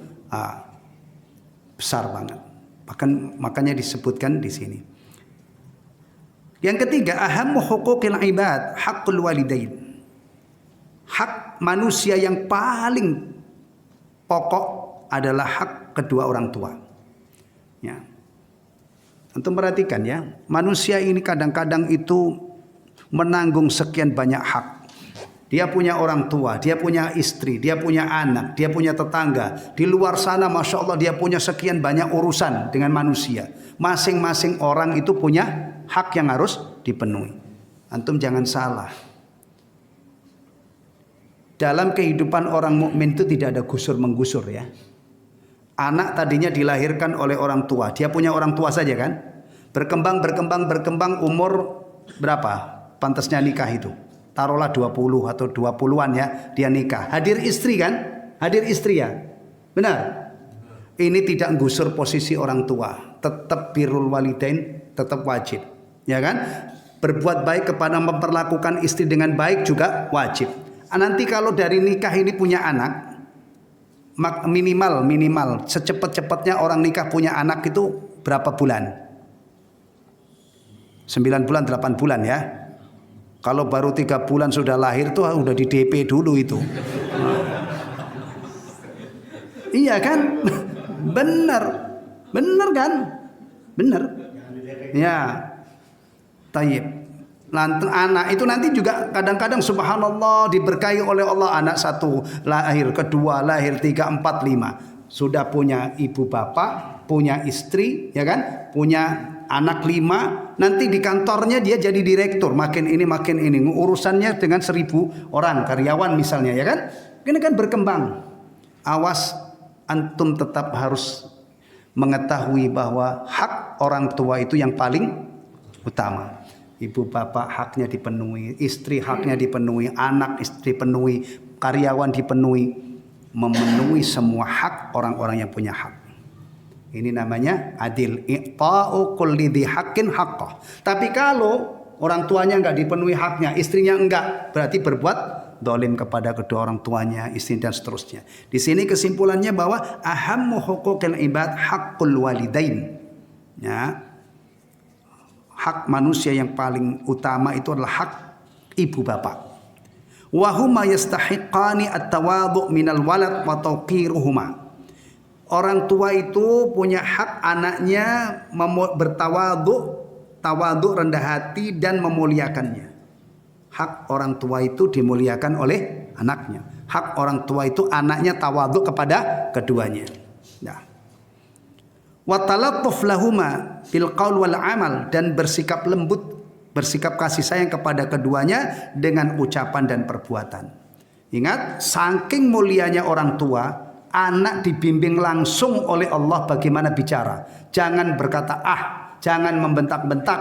besar banget. Bahkan makanya disebutkan di sini. Yang ketiga, ahammu huquqil ibad haqqul walidain. Hak manusia yang paling pokok adalah hak kedua orang tua. Ya. Antum perhatikan ya, manusia ini kadang-kadang itu menanggung sekian banyak hak. Dia punya orang tua, dia punya istri, dia punya anak, dia punya tetangga. Di luar sana Masya Allah dia punya sekian banyak urusan dengan manusia. Masing-masing orang itu punya hak yang harus dipenuhi. Antum jangan salah. Dalam kehidupan orang mukmin itu tidak ada gusur-menggusur ya. Anak tadinya dilahirkan oleh orang tua. Dia punya orang tua saja kan. Berkembang umur berapa? Pantasnya nikah itu. Taruhlah 20 atau 20-an ya, dia nikah. Hadir istri kan? Hadir istri ya. Benar? Ini tidak gusur posisi orang tua. Tetap birrul walidain, tetap wajib. Ya kan? Berbuat baik kepada, memperlakukan istri dengan baik juga wajib. Nanti kalau dari nikah ini punya anak, minimal secepat-cepatnya orang nikah punya anak itu berapa bulan? 9 bulan, 8 bulan ya. Kalau baru 3 bulan sudah lahir tuh udah di DP dulu itu. Iya kan? Bener kan? Bener. Ya. Tayyib. Anak itu nanti juga kadang-kadang subhanallah diberkahi oleh Allah, anak 1 lahir, 2 lahir, 3, 4, 5. Sudah punya ibu bapak, punya istri, ya kan? Punya anak 5, nanti di kantornya dia jadi direktur, makin ini, urusannya dengan 1000 orang karyawan misalnya, ya kan? Ini kan berkembang. Awas, antum tetap harus mengetahui bahwa hak orang tua itu yang paling utama. Ibu bapak haknya dipenuhi, istri haknya dipenuhi, anak istri penuhi, karyawan dipenuhi, memenuhi semua hak orang-orang yang punya hak. Ini namanya adil, i'ta'u kulli dzi haqqin haqqah. Tapi kalau orang tuanya enggak dipenuhi haknya, istrinya enggak, berarti berbuat zalim kepada kedua orang tuanya, istri dan seterusnya. Di sini kesimpulannya bahwa ahammu huquqil ibad haqqul walidain. Ya. hak manusia yang paling utama itu adalah hak ibu bapak. Wa huma yastahiqani at-tawadhu minal walad wa tawqiruhuma. Orang tua itu punya hak anaknya tawadhu rendah hati dan memuliakannya. Hak orang tua itu dimuliakan oleh anaknya. Hak orang tua itu anaknya tawadhu kepada keduanya. Nah. Wa talattuf lahuma bil qaul wal amal, dan bersikap lembut, bersikap kasih sayang kepada keduanya dengan ucapan dan perbuatan. Ingat, saking mulianya orang tua, anak dibimbing langsung oleh Allah bagaimana bicara. Jangan berkata jangan membentak-bentak,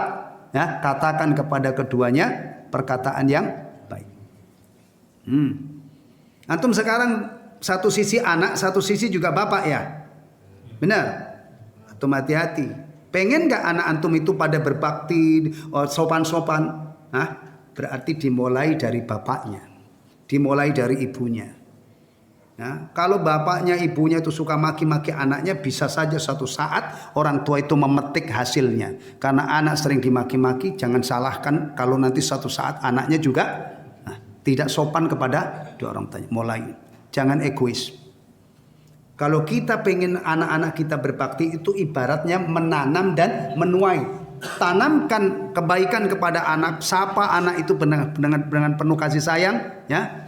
ya, katakan kepada keduanya perkataan yang baik. Antum sekarang satu sisi anak, satu sisi juga bapak, ya. Benar? Antum hati-hati. Pengen gak anak antum itu pada berbakti, sopan-sopan? Berarti dimulai dari bapaknya, dimulai dari ibunya. Ya, kalau bapaknya ibunya itu suka maki-maki anaknya, bisa saja suatu saat orang tua itu memetik hasilnya. Karena anak sering dimaki-maki, jangan salahkan kalau nanti suatu saat anaknya juga tidak sopan kepada dua orang tuanya. Mulai, jangan egois. Kalau kita pengen anak-anak kita berbakti, itu ibaratnya menanam dan menuai. Tanamkan kebaikan kepada anak, sapa anak itu dengan penuh kasih sayang, ya.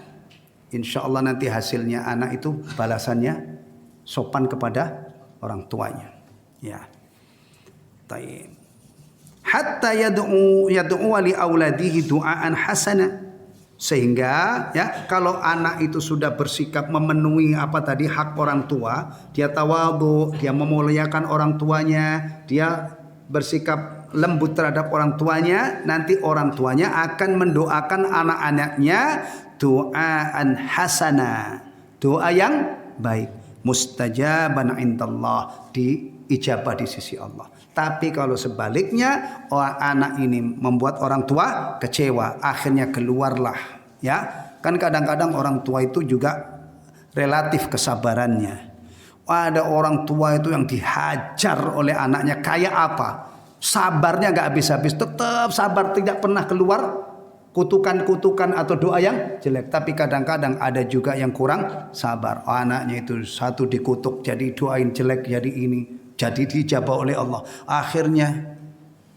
Insya Allah nanti hasilnya anak itu balasannya sopan kepada orang tuanya. Ya. Taib. Hatta yad'u li auladihi du'aan hasana. Sehingga ya, kalau anak itu sudah bersikap memenuhi hak orang tua, dia tawadhu, dia memuliakan orang tuanya, dia bersikap lembut terhadap orang tuanya, nanti orang tuanya akan mendoakan anak-anaknya doaan hasana, doa yang baik, mustajaban indallah, diijabah di sisi Allah. Tapi kalau sebaliknya, anak ini membuat orang tua kecewa, akhirnya keluarlah, ya. Kan kadang-kadang orang tua itu juga relatif kesabarannya. Ada orang tua itu yang dihajar oleh anaknya kayak apa, sabarnya nggak habis-habis, tetap sabar, tidak pernah keluar kutukan-kutukan atau doa yang jelek. Tapi kadang-kadang ada juga yang kurang sabar, anaknya itu satu dikutuk jadi doain jelek jadi ini, jadi dijabah oleh Allah. Akhirnya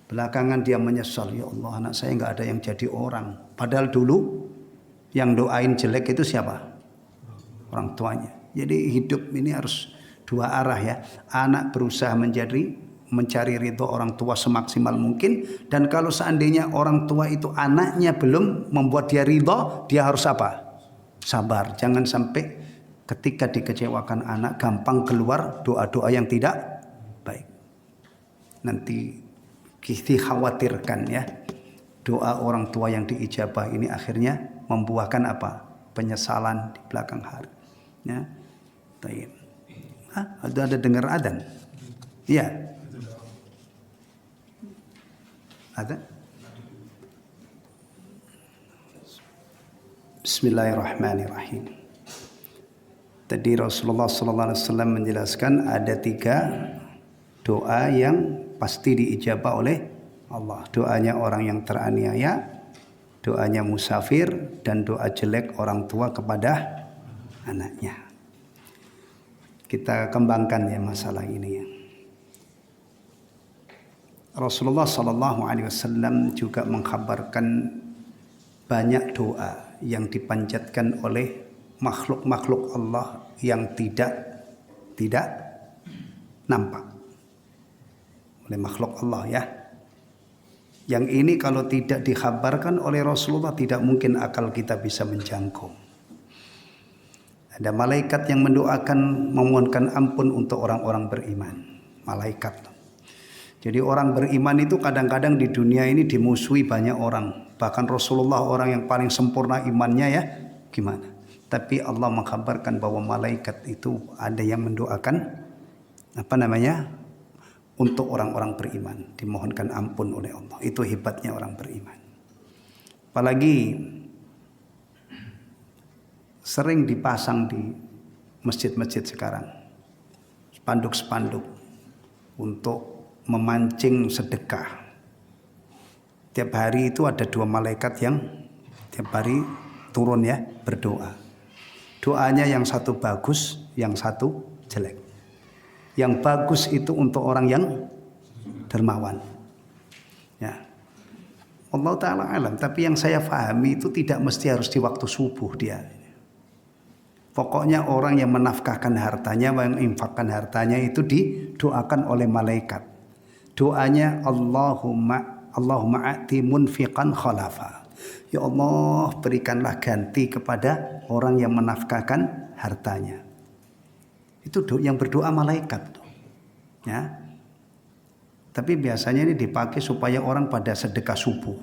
belakangan dia menyesal, ya Allah, anak saya nggak ada yang jadi orang. Padahal dulu yang doain jelek itu siapa? Orang tuanya. Jadi hidup ini harus dua arah, ya. Anak berusaha mencari ridho orang tua semaksimal mungkin. Dan kalau seandainya orang tua itu anaknya belum membuat dia ridho, dia harus apa? Sabar. Jangan sampai ketika dikecewakan anak gampang keluar doa-doa yang tidak baik. Nanti kita khawatirkan, ya, doa orang tua yang diijabah ini akhirnya membuahkan apa? Penyesalan di belakang hari. Ya. Taib. Ada dengar adzan? Iya. Ada? Bismillahirrahmanirrahim. Tadi Rasulullah SAW menjelaskan ada 3 doa yang pasti diijabah oleh Allah. Doanya orang yang teraniaya, doanya musafir, dan doa jelek orang tua kepada anaknya. Kita kembangkan, ya, masalah ini, ya. Rasulullah SAW juga mengkhabarkan banyak doa yang dipanjatkan oleh makhluk-makhluk Allah yang tidak nampak oleh makhluk Allah, ya. Yang ini kalau tidak dikhabarkan oleh Rasulullah, tidak mungkin akal kita bisa menjangkau. Ada malaikat yang mendoakan, memohonkan ampun untuk orang-orang beriman. Malaikat. Jadi orang beriman itu kadang-kadang di dunia ini dimusuhi banyak orang. Bahkan Rasulullah orang yang paling sempurna imannya, ya. Gimana? Tapi Allah mengkabarkan bahwa malaikat itu ada yang mendoakan untuk orang-orang beriman, dimohonkan ampun oleh Allah. Itu hebatnya orang beriman. Apalagi sering dipasang di masjid-masjid sekarang spanduk-spanduk untuk memancing sedekah. Tiap hari itu ada 2 malaikat yang tiap hari turun ya berdoa. Doanya yang satu bagus, yang satu jelek. Yang bagus itu untuk orang yang dermawan. Ya. Allah Ta'ala alam. Tapi yang saya pahami itu tidak mesti harus di waktu subuh dia. Pokoknya orang yang menafkahkan hartanya, yang infakkan hartanya itu didoakan oleh malaikat. Doanya Allahumma a'ti munfiqan khalafa. Ya Allah, berikanlah ganti kepada orang yang menafkahkan hartanya. Itu yang berdoa malaikat. Ya. Tapi biasanya ini dipakai supaya orang pada sedekah subuh.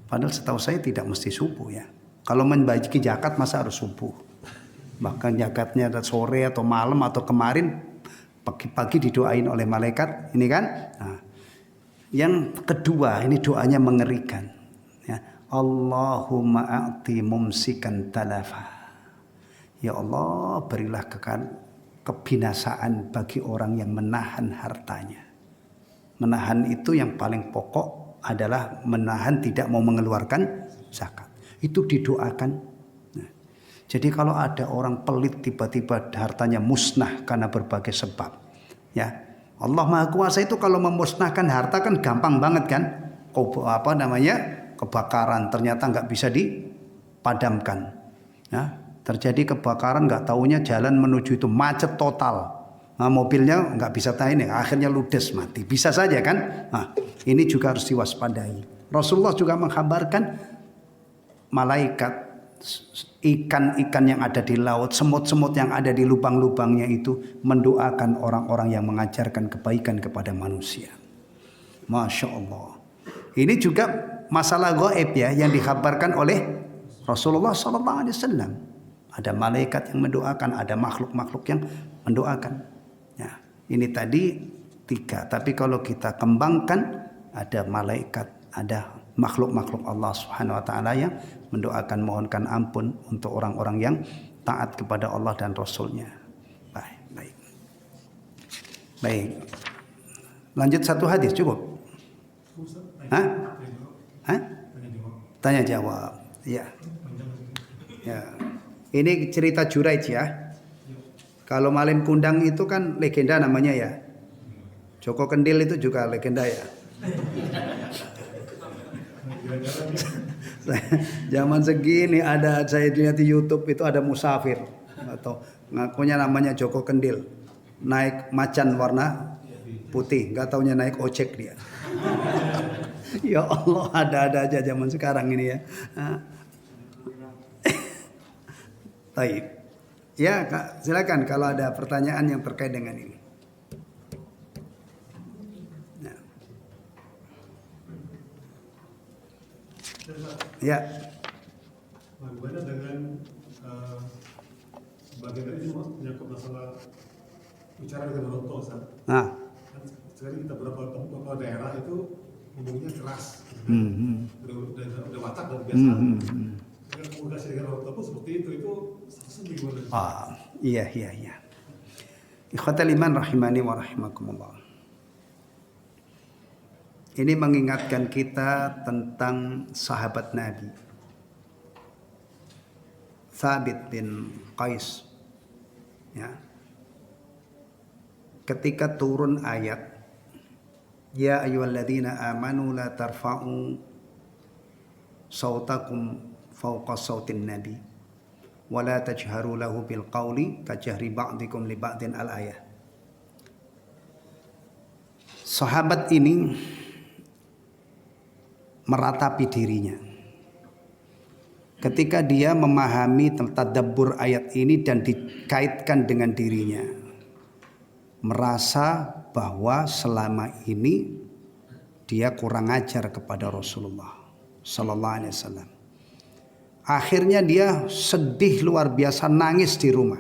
Padahal setahu saya tidak mesti subuh ya. Kalau membagi zakat masa harus subuh. Bahkan zakatnya ada sore atau malam atau kemarin pagi-pagi didoain oleh malaikat. Ini kan. Nah, yang kedua ini doanya mengerikan. Ya. Allahumma a'ti mumsikan talafa. Ya Allah, berilah kebinasaan bagi orang yang menahan hartanya. Menahan itu yang paling pokok adalah menahan tidak mau mengeluarkan zakat. Itu didoakan. Nah, jadi kalau ada orang pelit tiba-tiba hartanya musnah karena berbagai sebab. Ya, Allah Maha Kuasa itu kalau memusnahkan harta kan gampang banget kan. Kebakaran ternyata nggak bisa dipadamkan. Ya, terjadi kebakaran nggak taunya jalan menuju itu macet total. Nah, mobilnya nggak bisa tahan ya, akhirnya ludes mati. Bisa saja kan? Nah, ini juga harus diwaspadai. Rasulullah juga mengkabarkan malaikat, ikan-ikan yang ada di laut, semut-semut yang ada di lubang-lubangnya itu mendoakan orang-orang yang mengajarkan kebaikan kepada manusia. Masya Allah. Ini juga masalah gaib ya yang dikabarkan oleh Rasulullah SAW. Ada malaikat yang mendoakan, ada makhluk-makhluk yang mendoakan. Ya, ini tadi 3. Tapi kalau kita kembangkan ada malaikat, ada makhluk-makhluk Allah Subhanahu wa taala yang mendoakan mohonkan ampun untuk orang-orang yang taat kepada Allah dan Rasul-Nya. Baik. Baik. Lanjut satu hadis cukup? Hah? Tanya jawab. Ya. Ya. Ini cerita Juraij ya. Kalau Malim Kundang itu kan legenda namanya ya. Joko Kendil itu juga legenda ya. Zaman segini ada saya lihat di YouTube itu ada musafir atau ngakunya namanya Joko Kendil. Naik macan warna putih, nggak taunya naik ojek dia. Ya Allah, ada-ada aja zaman sekarang ini ya. Baik. Ya, Kak, silakan kalau ada pertanyaan yang terkait dengan ini. Ya. Bagaimana dengan bagian tadi menyangkut masalah bicara dengan orang tua, Ustaz? Nah. Sekarang kita beberapa daerah itu ngomongnya keras, udah watak dan biasa. Komunikasi dengan orang tua pun seperti itu statusnya gimana? Iya. Ikhwatal iman rahimani wa rahimakumullah. Ini mengingatkan kita tentang sahabat Nabi Thabit bin Qais. Ya. Ketika turun ayat Ya ayyuhalladzina amanu la tarfa'u sautakum fawqa sautin nabi wa la tajharu lahu bil qawli kajahri ba'dikum li ba'din al-ayah. Sahabat ini meratapi dirinya ketika dia memahami tadabbur ayat ini dan dikaitkan dengan dirinya, merasa bahwa selama ini dia kurang ajar kepada Rasulullah sallallahu alaihi wasallam. Akhirnya dia sedih luar biasa, nangis di rumah.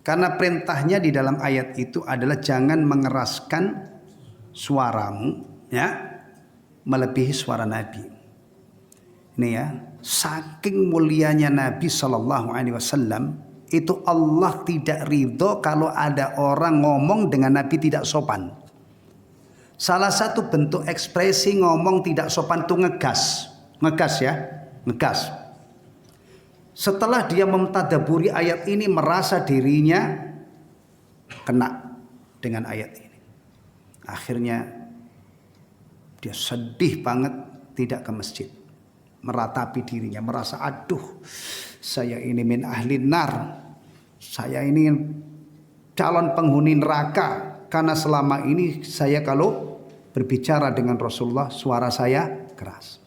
Karena perintahnya di dalam ayat itu adalah jangan mengeraskan suaramu ya melebihi suara Nabi. Ini ya, saking mulianya Nabi sallallahu alaihi wasallam itu Allah tidak ridho kalau ada orang ngomong dengan Nabi tidak sopan. Salah satu bentuk ekspresi ngomong tidak sopan itu ngegas. Ngegas ya, ngegas. Setelah dia mentadaburi ayat ini, merasa dirinya kena dengan ayat ini. Akhirnya dia sedih banget, tidak ke masjid. Meratapi dirinya, merasa aduh, saya ini min ahli nar. Saya ini calon penghuni neraka. Karena selama ini saya kalau berbicara dengan Rasulullah, suara saya keras.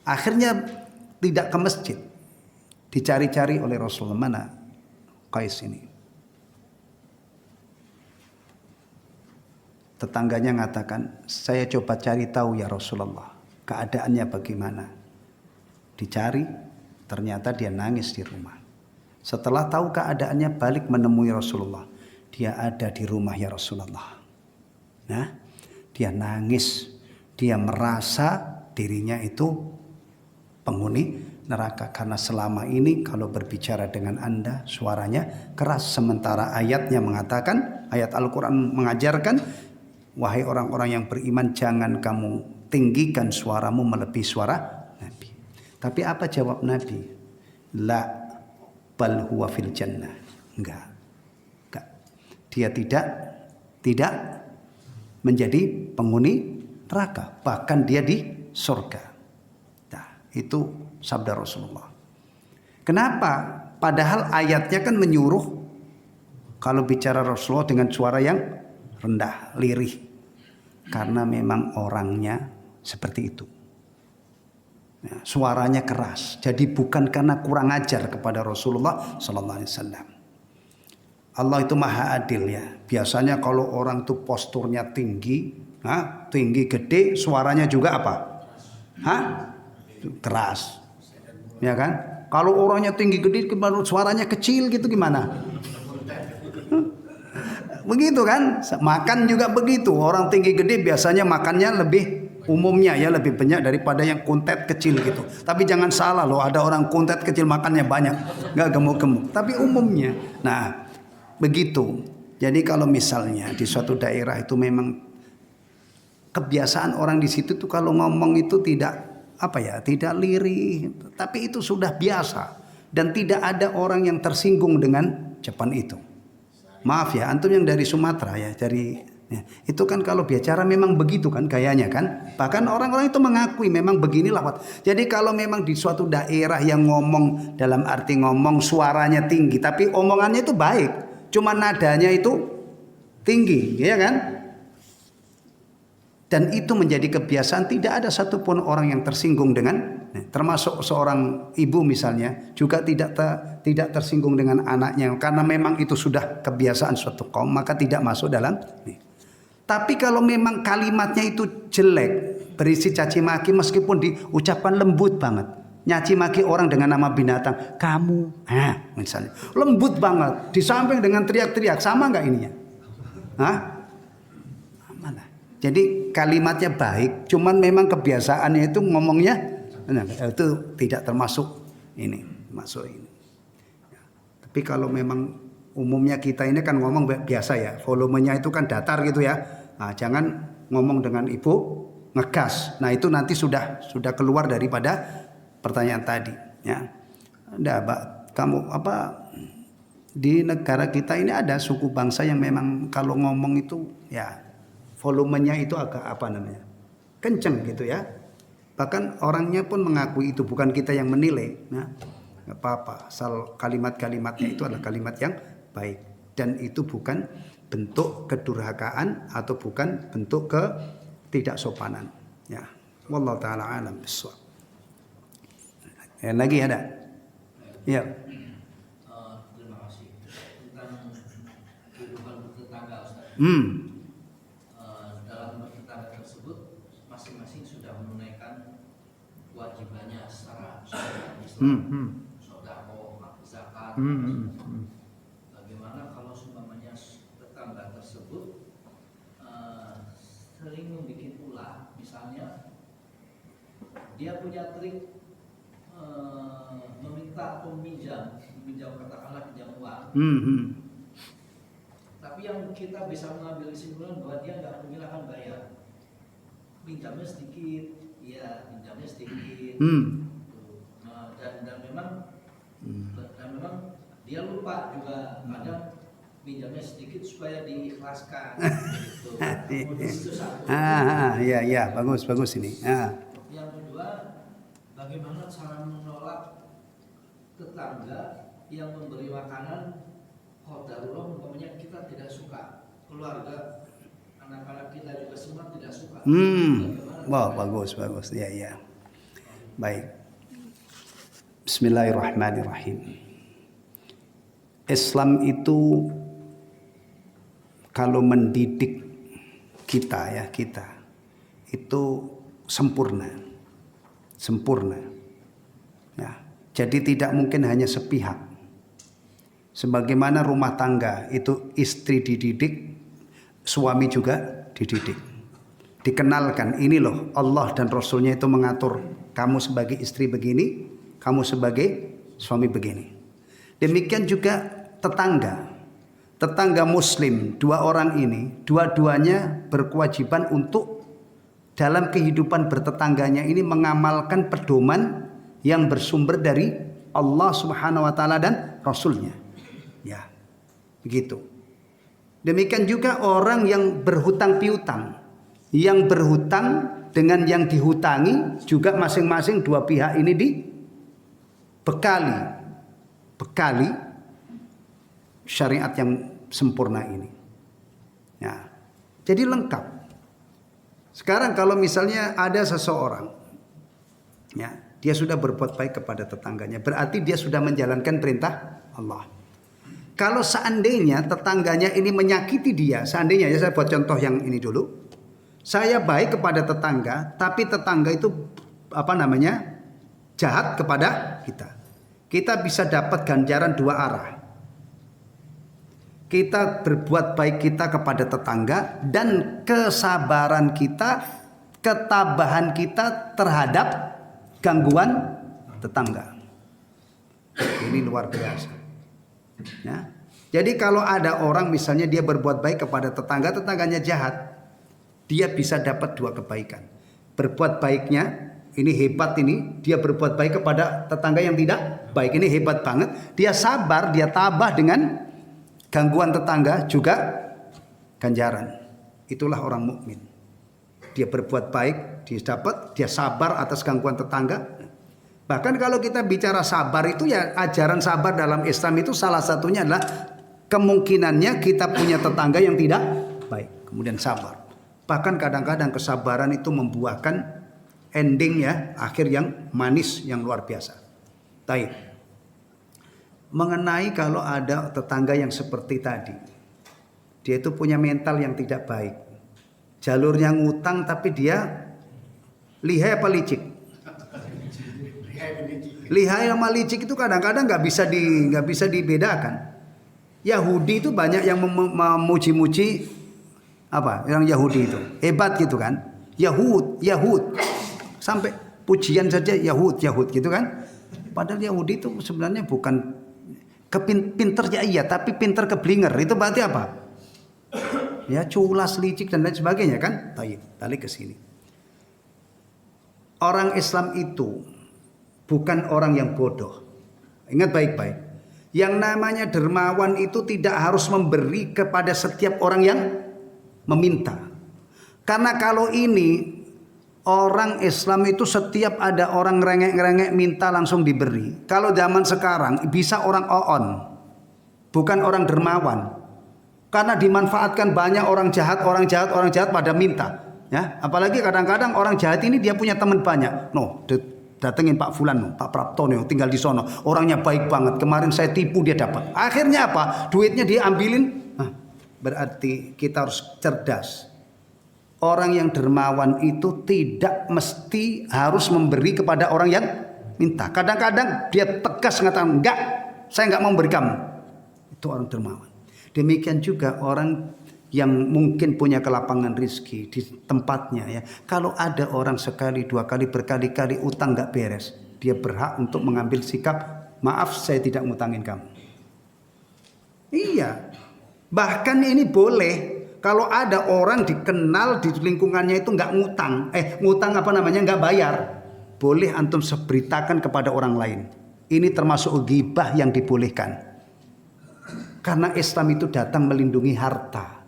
Akhirnya tidak ke masjid. Dicari-cari oleh Rasulullah, mana Qais ini. Tetangganya mengatakan, saya coba cari tahu ya Rasulullah, keadaannya bagaimana. Dicari, ternyata dia nangis di rumah. Setelah tahu keadaannya, balik menemui Rasulullah. Dia ada di rumah ya Rasulullah. Nah, dia nangis. Dia merasa dirinya itu penghuni neraka. Karena selama ini kalau berbicara dengan Anda, suaranya keras. Sementara ayatnya mengatakan, ayat Al-Quran mengajarkan, wahai orang-orang yang beriman, jangan kamu tinggikan suaramu melebihi suara Nabi. Tapi apa jawab Nabi? La bal huwa fil jannah. Enggak. Dia tidak menjadi penghuni neraka, bahkan dia di surga. Nah, itu sabda Rasulullah. Kenapa? Padahal ayatnya kan menyuruh kalau bicara Rasulullah dengan suara yang rendah, lirih. Karena memang orangnya seperti itu. Nah, suaranya keras. Jadi bukan karena kurang ajar kepada Rasulullah sallallahu alaihi wasallam. Allah itu maha adil ya. Biasanya kalau orang itu posturnya tinggi, tinggi gede, suaranya juga apa? Keras. Ya kan? Kalau orangnya tinggi gede, suaranya kecil gitu gimana? Begitu kan? Makan juga begitu. Orang tinggi gede biasanya makannya lebih umumnya ya lebih banyak daripada yang kuntet kecil gitu. Tapi jangan salah loh, ada orang kuntet kecil makannya banyak, nggak gemuk-gemuk. Tapi umumnya. Nah, begitu. Jadi kalau misalnya di suatu daerah itu memang kebiasaan orang di situ tuh kalau ngomong itu tidak tidak lirih, tapi itu sudah biasa dan tidak ada orang yang tersinggung dengan Jepang itu. Maaf ya, antum yang dari Sumatera ya, itu kan kalau bicara memang begitu kan gayanya kan. Bahkan orang-orang itu mengakui memang beginilah. Jadi kalau memang di suatu daerah yang ngomong dalam arti ngomong suaranya tinggi, tapi omongannya itu baik. Cuma nadanya itu tinggi, ya kan? Dan itu menjadi kebiasaan, tidak ada satupun orang yang tersinggung dengan, termasuk seorang ibu misalnya, juga tidak tersinggung dengan anaknya, karena memang itu sudah kebiasaan suatu kaum, maka tidak masuk dalam. Tapi kalau memang kalimatnya itu jelek, berisi caci maki, meskipun diucapkan lembut banget, nyaci maki orang dengan nama binatang, kamu, misalnya, lembut banget, di samping dengan teriak-teriak, sama nggak ininya? Mana? Jadi kalimatnya baik, cuman memang kebiasaannya itu ngomongnya, itu tidak termasuk ini, masuk ini. Tapi kalau memang umumnya kita ini kan ngomong biasa ya, volumenya itu kan datar gitu ya. Nah, jangan ngomong dengan ibu ngegas. Nah itu nanti sudah keluar daripada pertanyaan tadi ya. Kamu di negara kita ini ada suku bangsa yang memang kalau ngomong itu ya volumenya itu agak kenceng gitu ya. Bahkan orangnya pun mengakui itu, bukan kita yang menilai. Nah, nggak apa-apa, asal kalimat-kalimatnya itu adalah kalimat yang baik dan itu bukan bentuk kedurhakaan atau bukan bentuk ketidaksopanan. Ya, wallahu taala alam bissawab. Lagi ada? Ya. Terima kasih. Tentang kehidupan bertetangga, Ustaz. Dalam bertetangga tersebut, masing-masing sudah menunaikan kewajibannya secara Islam, sodako, zakat. Bagaimana kalau seumpamanya tetangga tersebut sering membuat ulah, misalnya dia punya trik meminta atau meminjam katakanlah pinjam uang, tapi yang kita bisa mengambil kesimpulan bahwa dia nggak mungkin akan bayar. Pinjamnya sedikit, ya pinjamnya sedikit. Nah, dan memang dia lupa juga kadang pinjamnya sedikit supaya diikhlaskan. Gitu. Itu satu. Ya, bagus ini. Yang kedua, bagaimana cara menolak tetangga yang memberi makanan qadarullah umpamanya kita tidak suka, keluarga, anak-anak kita juga semua tidak suka. Wah, bagus. Ya. Baik. Bismillahirrahmanirrahim. Islam itu kalau mendidik kita itu sempurna. Ya, jadi tidak mungkin hanya sepihak. Sebagaimana rumah tangga itu istri dididik, suami juga dididik. Dikenalkan, ini loh Allah dan Rasulnya itu mengatur kamu sebagai istri begini, kamu sebagai suami begini. Demikian juga tetangga muslim, dua orang ini, dua-duanya berkewajiban untuk dalam kehidupan bertetangganya ini mengamalkan pedoman yang bersumber dari Allah Subhanahu wa taala dan Rasulnya. Ya, begitu. Demikian juga orang yang berhutang piutang, yang berhutang dengan yang dihutangi juga masing-masing dua pihak ini dibekali syariat yang sempurna ini. Ya, jadi lengkap. Sekarang kalau misalnya ada seseorang, ya, dia sudah berbuat baik kepada tetangganya, berarti dia sudah menjalankan perintah Allah. Kalau seandainya tetangganya ini menyakiti dia, seandainya ya saya buat contoh yang ini dulu. Saya baik kepada tetangga, tapi tetangga itu jahat kepada kita. Kita bisa dapat ganjaran dua arah. Kita berbuat baik kita kepada tetangga dan kesabaran kita, ketabahan kita terhadap gangguan tetangga. Ini luar biasa. Ya. Jadi kalau ada orang misalnya dia berbuat baik kepada tetangganya jahat, dia bisa dapat dua kebaikan. Berbuat baiknya ini hebat, ini dia berbuat baik kepada tetangga yang tidak baik, ini hebat banget. Dia sabar, dia tabah dengan gangguan tetangga juga ganjaran. Itulah orang mukmin. Dia berbuat baik, dia sabar atas gangguan tetangga. Bahkan kalau kita bicara sabar itu ya ajaran sabar dalam Islam itu salah satunya adalah kemungkinannya kita punya tetangga yang tidak baik, kemudian sabar. Bahkan kadang-kadang kesabaran itu membuahkan ending ya, akhir yang manis yang luar biasa. Baik. Mengenai kalau ada tetangga yang seperti tadi, dia itu punya mental yang tidak baik. Jalurnya ngutang tapi dia lihai apa licik? Lihai sama licik itu kadang-kadang nggak bisa dibedakan. Yahudi itu banyak yang memuji-muji yang Yahudi itu hebat gitu kan. Yahud sampai pujian saja Yahud gitu kan. Padahal Yahudi itu sebenarnya bukan pinter ya iya, tapi pinter keblinger. Itu berarti apa? Ya culas, licik dan lain sebagainya kan. Balik ke sini. Orang Islam itu bukan orang yang bodoh. Ingat baik-baik. Yang namanya dermawan itu tidak harus memberi kepada setiap orang yang meminta. Karena kalau ini orang Islam itu setiap ada orang ngerengek-ngerengek minta langsung diberi. Kalau zaman sekarang bisa orang oon, bukan orang dermawan. Karena dimanfaatkan banyak orang jahat pada minta. Ya, apalagi kadang-kadang orang jahat ini dia punya teman banyak. Datengin Pak Fulan, Pak Prapto tinggal di sono. Orangnya baik banget. Kemarin saya tipu dia dapat. Akhirnya apa? Duitnya dia ambilin. Berarti kita harus cerdas. Orang yang dermawan itu tidak mesti harus memberi kepada orang yang minta. Kadang-kadang dia tegas mengatakan, enggak, saya enggak mau beri kamu. Itu orang dermawan. Demikian juga orang yang mungkin punya kelapangan rizki di tempatnya ya. Kalau ada orang sekali, dua kali, berkali-kali utang nggak beres, dia berhak untuk mengambil sikap, maaf saya tidak ngutangin kamu. Iya, Bahkan ini boleh kalau ada orang dikenal di lingkungannya itu nggak ngutang apa namanya, nggak bayar, boleh antum beritakan kepada orang lain. Ini termasuk ghibah yang dibolehkan. Karena Islam itu datang melindungi harta.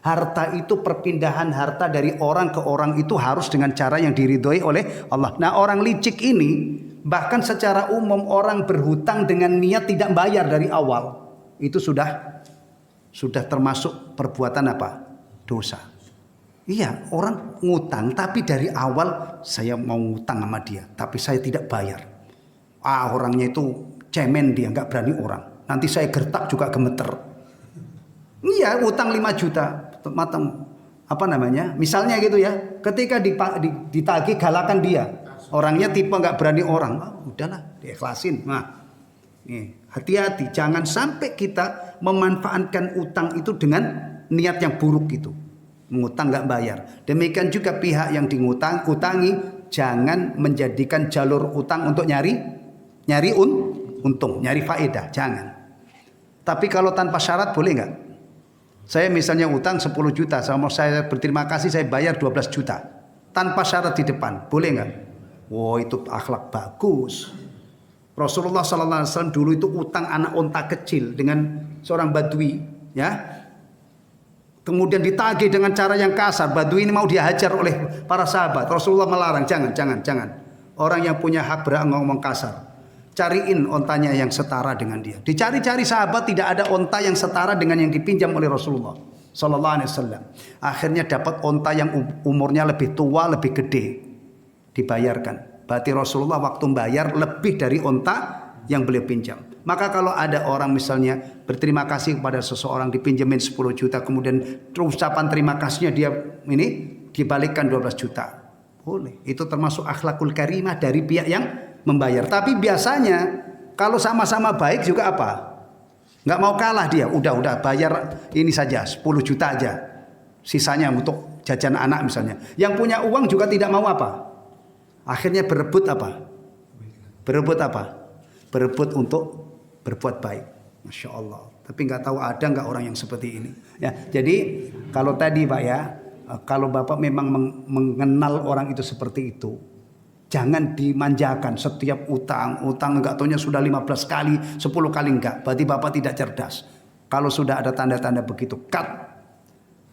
Harta itu perpindahan harta dari orang ke orang itu harus dengan cara yang diridhoi oleh Allah. Nah, orang licik ini bahkan secara umum orang berhutang dengan niat tidak bayar dari awal. Itu sudah termasuk perbuatan apa? Dosa. Iya, orang ngutang tapi dari awal saya mau ngutang sama dia, tapi saya tidak bayar. Orangnya itu cemen, dia nggak berani orang. Nanti saya gertak juga gemeter. Iya, utang 5 juta. Apa namanya? Misalnya gitu ya. Ketika ditagih galakan dia. Orangnya tipe nggak berani orang. Udahlah, diikhlasin. Nah, hati-hati, jangan sampai kita memanfaatkan utang itu dengan niat yang buruk itu. Mengutang nggak bayar. Demikian juga pihak yang utangi jangan menjadikan jalur utang untuk nyari untung, nyari faedah, jangan. Tapi kalau tanpa syarat boleh nggak? Saya misalnya utang 10 juta, sama saya berterima kasih saya bayar 12 juta. Tanpa syarat di depan, boleh nggak? Wow, itu akhlak bagus. Rasulullah SAW dulu itu utang anak onta kecil dengan seorang badui, ya. Kemudian ditagih dengan cara yang kasar. Badui ini mau dihajar oleh para sahabat. Rasulullah melarang, jangan. Orang yang punya hak berhak ngomong kasar. Cariin ontanya yang setara dengan dia. Dicari-cari sahabat tidak ada onta yang setara dengan yang dipinjam oleh Rasulullah Sallallahu Alaihi Wasallam. Akhirnya dapat onta yang umurnya lebih tua, lebih gede, dibayarkan. Berarti Rasulullah waktu bayar lebih dari onta yang beliau pinjam. Maka kalau ada orang misalnya berterima kasih kepada seseorang dipinjemin 10 juta, kemudian ucapan terima kasihnya dia ini dibalikkan 12 juta. Boleh. Itu termasuk akhlakul karimah dari pihak yang membayar. Tapi biasanya kalau sama-sama baik juga apa? Nggak mau kalah dia. Udah bayar ini saja 10 juta aja. Sisanya untuk jajan anak misalnya. Yang punya uang juga tidak mau apa? Akhirnya berebut apa? Berebut untuk berbuat baik. Masya Allah. Tapi nggak tahu ada nggak orang yang seperti ini. Ya, jadi kalau tadi Pak ya, kalau Bapak memang mengenal orang itu seperti itu, jangan dimanjakan setiap utang enggak taunya sudah 15 kali, 10 kali enggak. Berarti Bapak tidak cerdas. Kalau sudah ada tanda-tanda begitu, cut.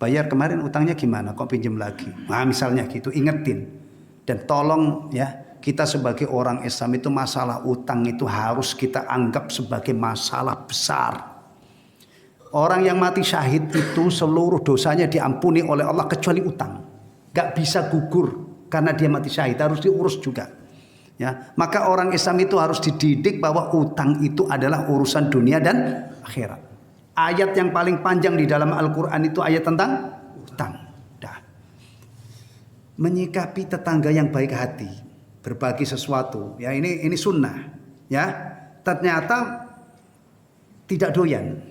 Bayar kemarin utangnya gimana? Kok pinjam lagi? Nah, misalnya gitu, ingetin. Dan tolong ya, kita sebagai orang Islam itu masalah utang itu harus kita anggap sebagai masalah besar. Orang yang mati syahid itu seluruh dosanya diampuni oleh Allah kecuali utang. Gak bisa gugur. Karena dia mati syahid harus diurus juga, ya. Maka orang Islam itu harus dididik bahwa utang itu adalah urusan dunia dan akhirat. Ayat yang paling panjang di dalam Al-Quran itu ayat tentang utang. Dah. Menyikapi tetangga yang baik hati, berbagi sesuatu, ya ini sunnah, ya. Ternyata tidak doyan.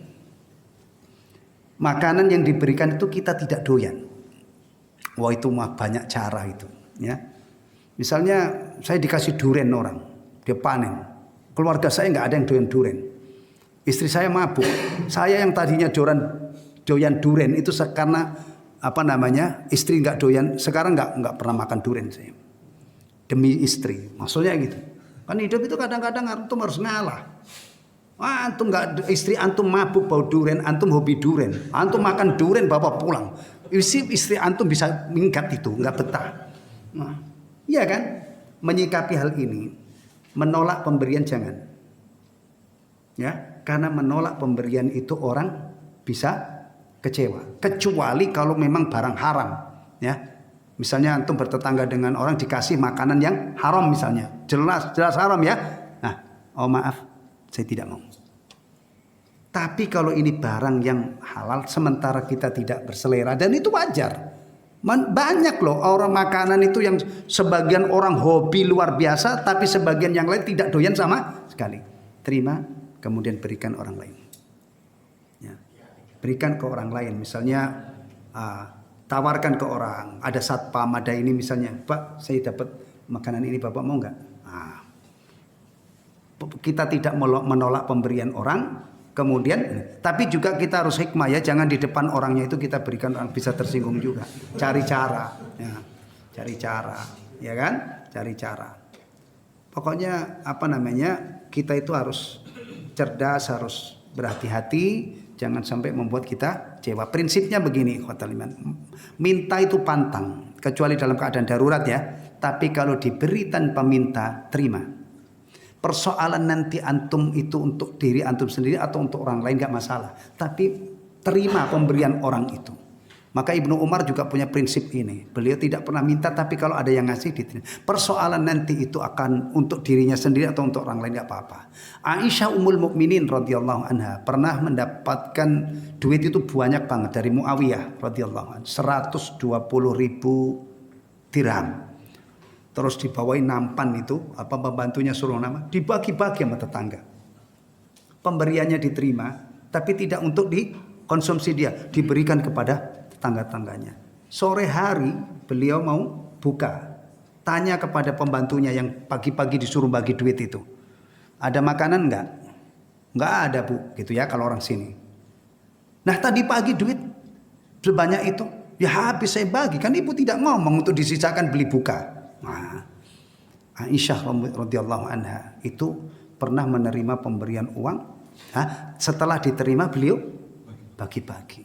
Makanan yang diberikan itu kita tidak doyan. Wah, itu mah banyak cara itu. Ya, misalnya saya dikasih duren orang, dia panen. Keluarga saya nggak ada yang doyan duren. Istri saya mabuk. Saya yang tadinya doyan duren itu karena apa namanya, istri nggak doyan. Sekarang nggak pernah makan duren saya. Demi istri, maksudnya gitu. Kan hidup itu kadang-kadang antum harus ngalah. Antum nggak, istri antum mabuk bau duren, antum hobi duren. Antum makan duren bawa pulang. Istri antum bisa minggat itu, nggak betah. Nah, iya kan? Menyikapi hal ini, menolak pemberian jangan. Ya, karena menolak pemberian itu orang bisa kecewa. Kecuali kalau memang barang haram, ya. Misalnya antum bertetangga dengan orang dikasih makanan yang haram misalnya. Jelas haram ya. Nah, oh maaf, saya tidak mau. Tapi kalau ini barang yang halal sementara kita tidak berselera, dan itu wajar. Banyak loh orang makanan itu yang sebagian orang hobi luar biasa, tapi sebagian yang lain tidak doyan sama sekali. Terima, kemudian berikan orang lain. Ya. Berikan ke orang lain, misalnya tawarkan ke orang. Ada satpam, ada ini misalnya, Pak, saya dapat makanan ini, Bapak mau nggak? Kita tidak menolak pemberian orang, Kemudian, tapi juga kita harus hikmah ya, jangan di depan orangnya itu kita berikan orang bisa tersinggung juga. Cari cara, ya, cari cara, ya kan? Cari cara. Pokoknya apa namanya, kita itu harus cerdas, harus berhati-hati, jangan sampai membuat kita kecewa. Prinsipnya begini, khotaliman, minta itu pantang, kecuali dalam keadaan darurat ya. Tapi kalau diberi tanpa minta, terima. Persoalan nanti antum itu untuk diri antum sendiri atau untuk orang lain gak masalah. Tapi terima pemberian orang itu. Maka Ibnu Umar juga punya prinsip ini. Beliau tidak pernah minta, tapi kalau ada yang ngasih diterima. Persoalan nanti itu akan untuk dirinya sendiri atau untuk orang lain gak apa-apa. Aisyah Ummul Mukminin radhiyallahu anha pernah mendapatkan duit itu banyak banget dari Muawiyah radhiyallahu anhu. 120.000 dirham. Terus dibawain nampan itu, apa pembantunya suruh nama, dibagi-bagi sama tetangga. Pemberiannya diterima, tapi tidak untuk dikonsumsi dia, diberikan kepada tetangga-tangganya. Sore hari beliau mau buka, tanya kepada pembantunya yang pagi-pagi disuruh bagi duit itu, ada makanan enggak? Enggak ada bu, gitu ya kalau orang sini. Nah tadi pagi duit sebanyak itu, ya habis saya bagi, kan ibu tidak ngomong untuk disisakan beli buka. Nah, Aisyah radhiyallahu anha itu pernah menerima pemberian uang. Setelah diterima beliau bagi-bagi.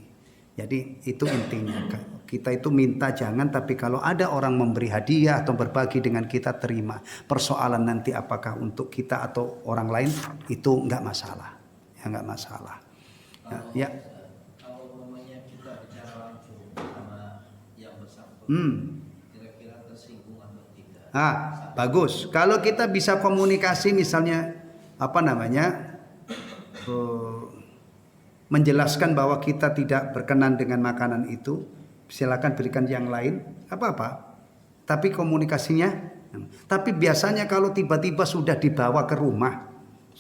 Jadi itu intinya. Kita itu minta jangan, tapi kalau ada orang memberi hadiah atau berbagi dengan kita, terima. Persoalan nanti apakah untuk kita atau orang lain itu enggak masalah. Ya enggak masalah. Ya. Kalau namanya kita bicara langsung sama yang bersangkutan. Bagus. Kalau kita bisa komunikasi misalnya apa namanya menjelaskan bahwa kita tidak berkenan dengan makanan itu, silakan berikan yang lain, apa-apa. Tapi komunikasinya. Tapi biasanya kalau tiba-tiba sudah dibawa ke rumah,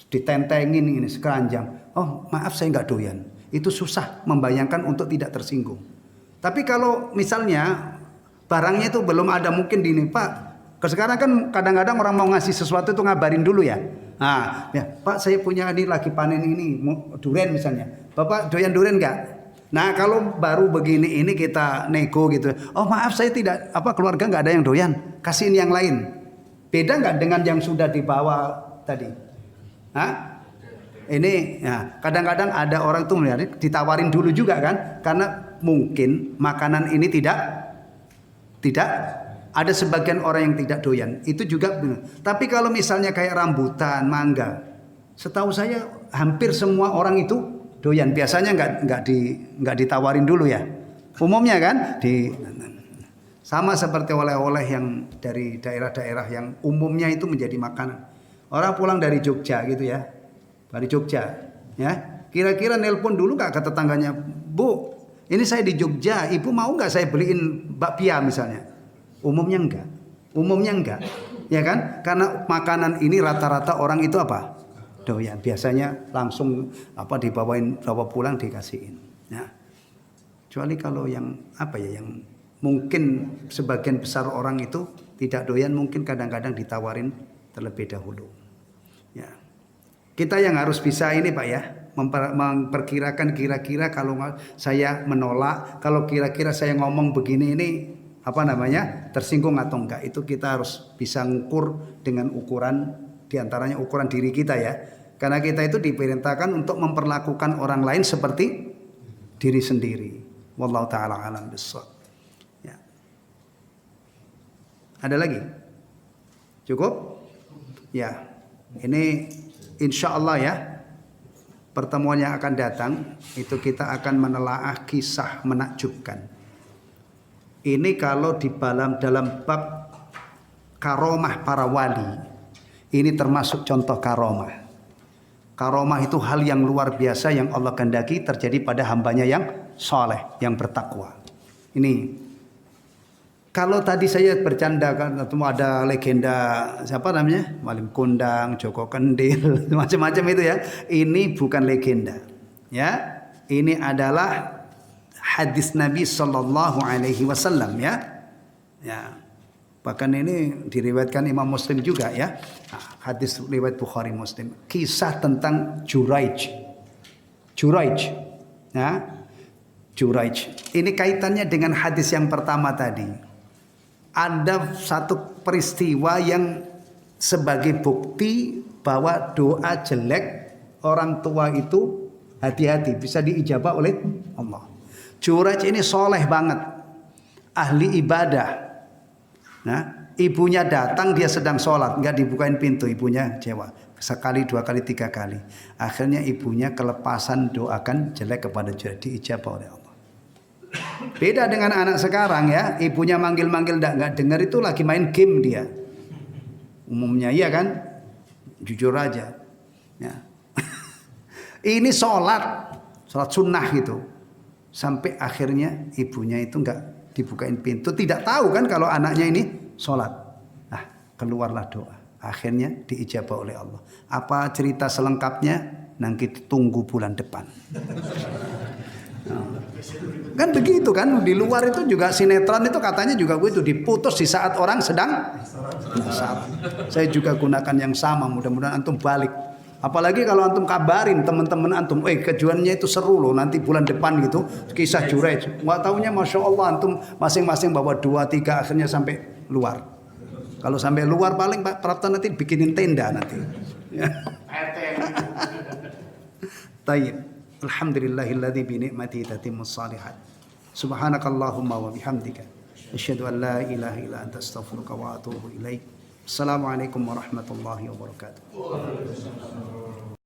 ditentengin ini sekeranjang, oh maaf saya nggak doyan. Itu susah membayangkan untuk tidak tersinggung. Tapi kalau misalnya barangnya itu belum ada, mungkin di ini Pak. Sekarang kan kadang-kadang orang mau ngasih sesuatu itu ngabarin dulu ya. Nah, ya Pak saya punya ini lagi panen ini durian misalnya. Bapak doyan durian enggak? Nah kalau baru begini ini kita nego gitu. Oh maaf saya tidak, keluarga nggak ada yang doyan. Kasihin yang lain. Beda nggak dengan yang sudah dibawa tadi? Ini ya, kadang-kadang ada orang tuh ditawarin dulu juga kan? Karena mungkin makanan ini tidak ada sebagian orang yang tidak doyan, itu juga benar. Tapi kalau misalnya kayak rambutan, mangga, setahu saya hampir semua orang itu doyan. Biasanya nggak ditawarin dulu ya. Umumnya kan sama seperti oleh-oleh yang dari daerah-daerah yang umumnya itu menjadi makanan. Orang pulang dari Jogja gitu ya, dari Jogja, ya kira-kira nelpon dulu nggak ke tetangganya, Bu, ini saya di Jogja, ibu mau nggak saya beliin bakpia misalnya? Umumnya enggak, ya kan? Karena makanan ini rata-rata orang itu apa? Doyan. Biasanya langsung dibawain, bawa pulang dikasihin. Ya. Kecuali kalau yang yang mungkin sebagian besar orang itu tidak doyan, mungkin kadang-kadang ditawarin terlebih dahulu. Ya. Kita yang harus bisa ini Pak ya, memperkirakan kira-kira kalau saya menolak, kalau kira-kira saya ngomong begini ini tersinggung atau enggak, itu kita harus bisa ngukur dengan ukuran, diantaranya ukuran diri kita ya, karena kita itu diperintahkan untuk memperlakukan orang lain seperti diri sendiri. Wallahu taala alam bissawab. Ya. Ada lagi? Cukup? Ya. Ini insya Allah ya, pertemuan yang akan datang itu kita akan menelaah kisah menakjubkan. Ini kalau di dalam bab karomah para wali, ini termasuk contoh karomah. Karomah itu hal yang luar biasa yang Allah kehendaki terjadi pada hambanya yang soleh, yang bertakwa. Ini kalau tadi saya bercanda kan, ada legenda siapa namanya, Malim Kundang, Joko Kendil, macam-macam itu ya. Ini bukan legenda, ya. Ini adalah hadis Nabi Sallallahu Alaihi Wasallam ya. Bahkan ini diriwayatkan Imam Muslim juga ya. Hadis riwayat Bukhari Muslim. Kisah tentang Juraij. Juraij. Ya. Juraij. Ini kaitannya dengan hadis yang pertama tadi. Ada satu peristiwa yang sebagai bukti bahwa doa jelek orang tua itu hati-hati bisa diijabah oleh Allah. Juraij ini soleh banget, ahli ibadah. Nah, ibunya datang dia sedang sholat, nggak dibukain pintu, ibunya kecewa. Sekali, 2 kali, 3 kali. Akhirnya ibunya kelepasan doakan jelek kepada Juraij, diijabah oleh Allah. Beda dengan anak sekarang ya, ibunya manggil-manggil nggak dengar itu lagi main game dia. Umumnya iya kan, jujur aja. Ya. Ini sholat sunnah gitu. Sampai akhirnya ibunya itu nggak dibukain pintu, tidak tahu kan kalau anaknya ini sholat. Nah, keluarlah doa. Akhirnya diijabah oleh Allah. Apa cerita selengkapnya? Nanti tunggu bulan depan. Nah, kan begitu kan, di luar itu juga sinetron itu katanya juga begitu, diputus di saat orang sedang saat. Saya juga gunakan yang sama, mudah-mudahan antum balik. Apalagi kalau antum kabarin teman-teman antum, kejuannya itu seru loh, nanti bulan depan gitu, kisah Juraij. Nggak taunya Masya Allah antum masing-masing bawa 2-3 akhirnya sampai luar. Kalau sampai luar paling Pak Prapta nanti bikinin tenda nanti. Tayyib. Alhamdulillahilladzi bi ni'matihi tatimmus shalihat. Subhanakallahumma wa bihamdika asyhadu an la ilaha illa anta astaghfiruka wa atubu ilaik. Assalamualaikum warahmatullahi wabarakatuh.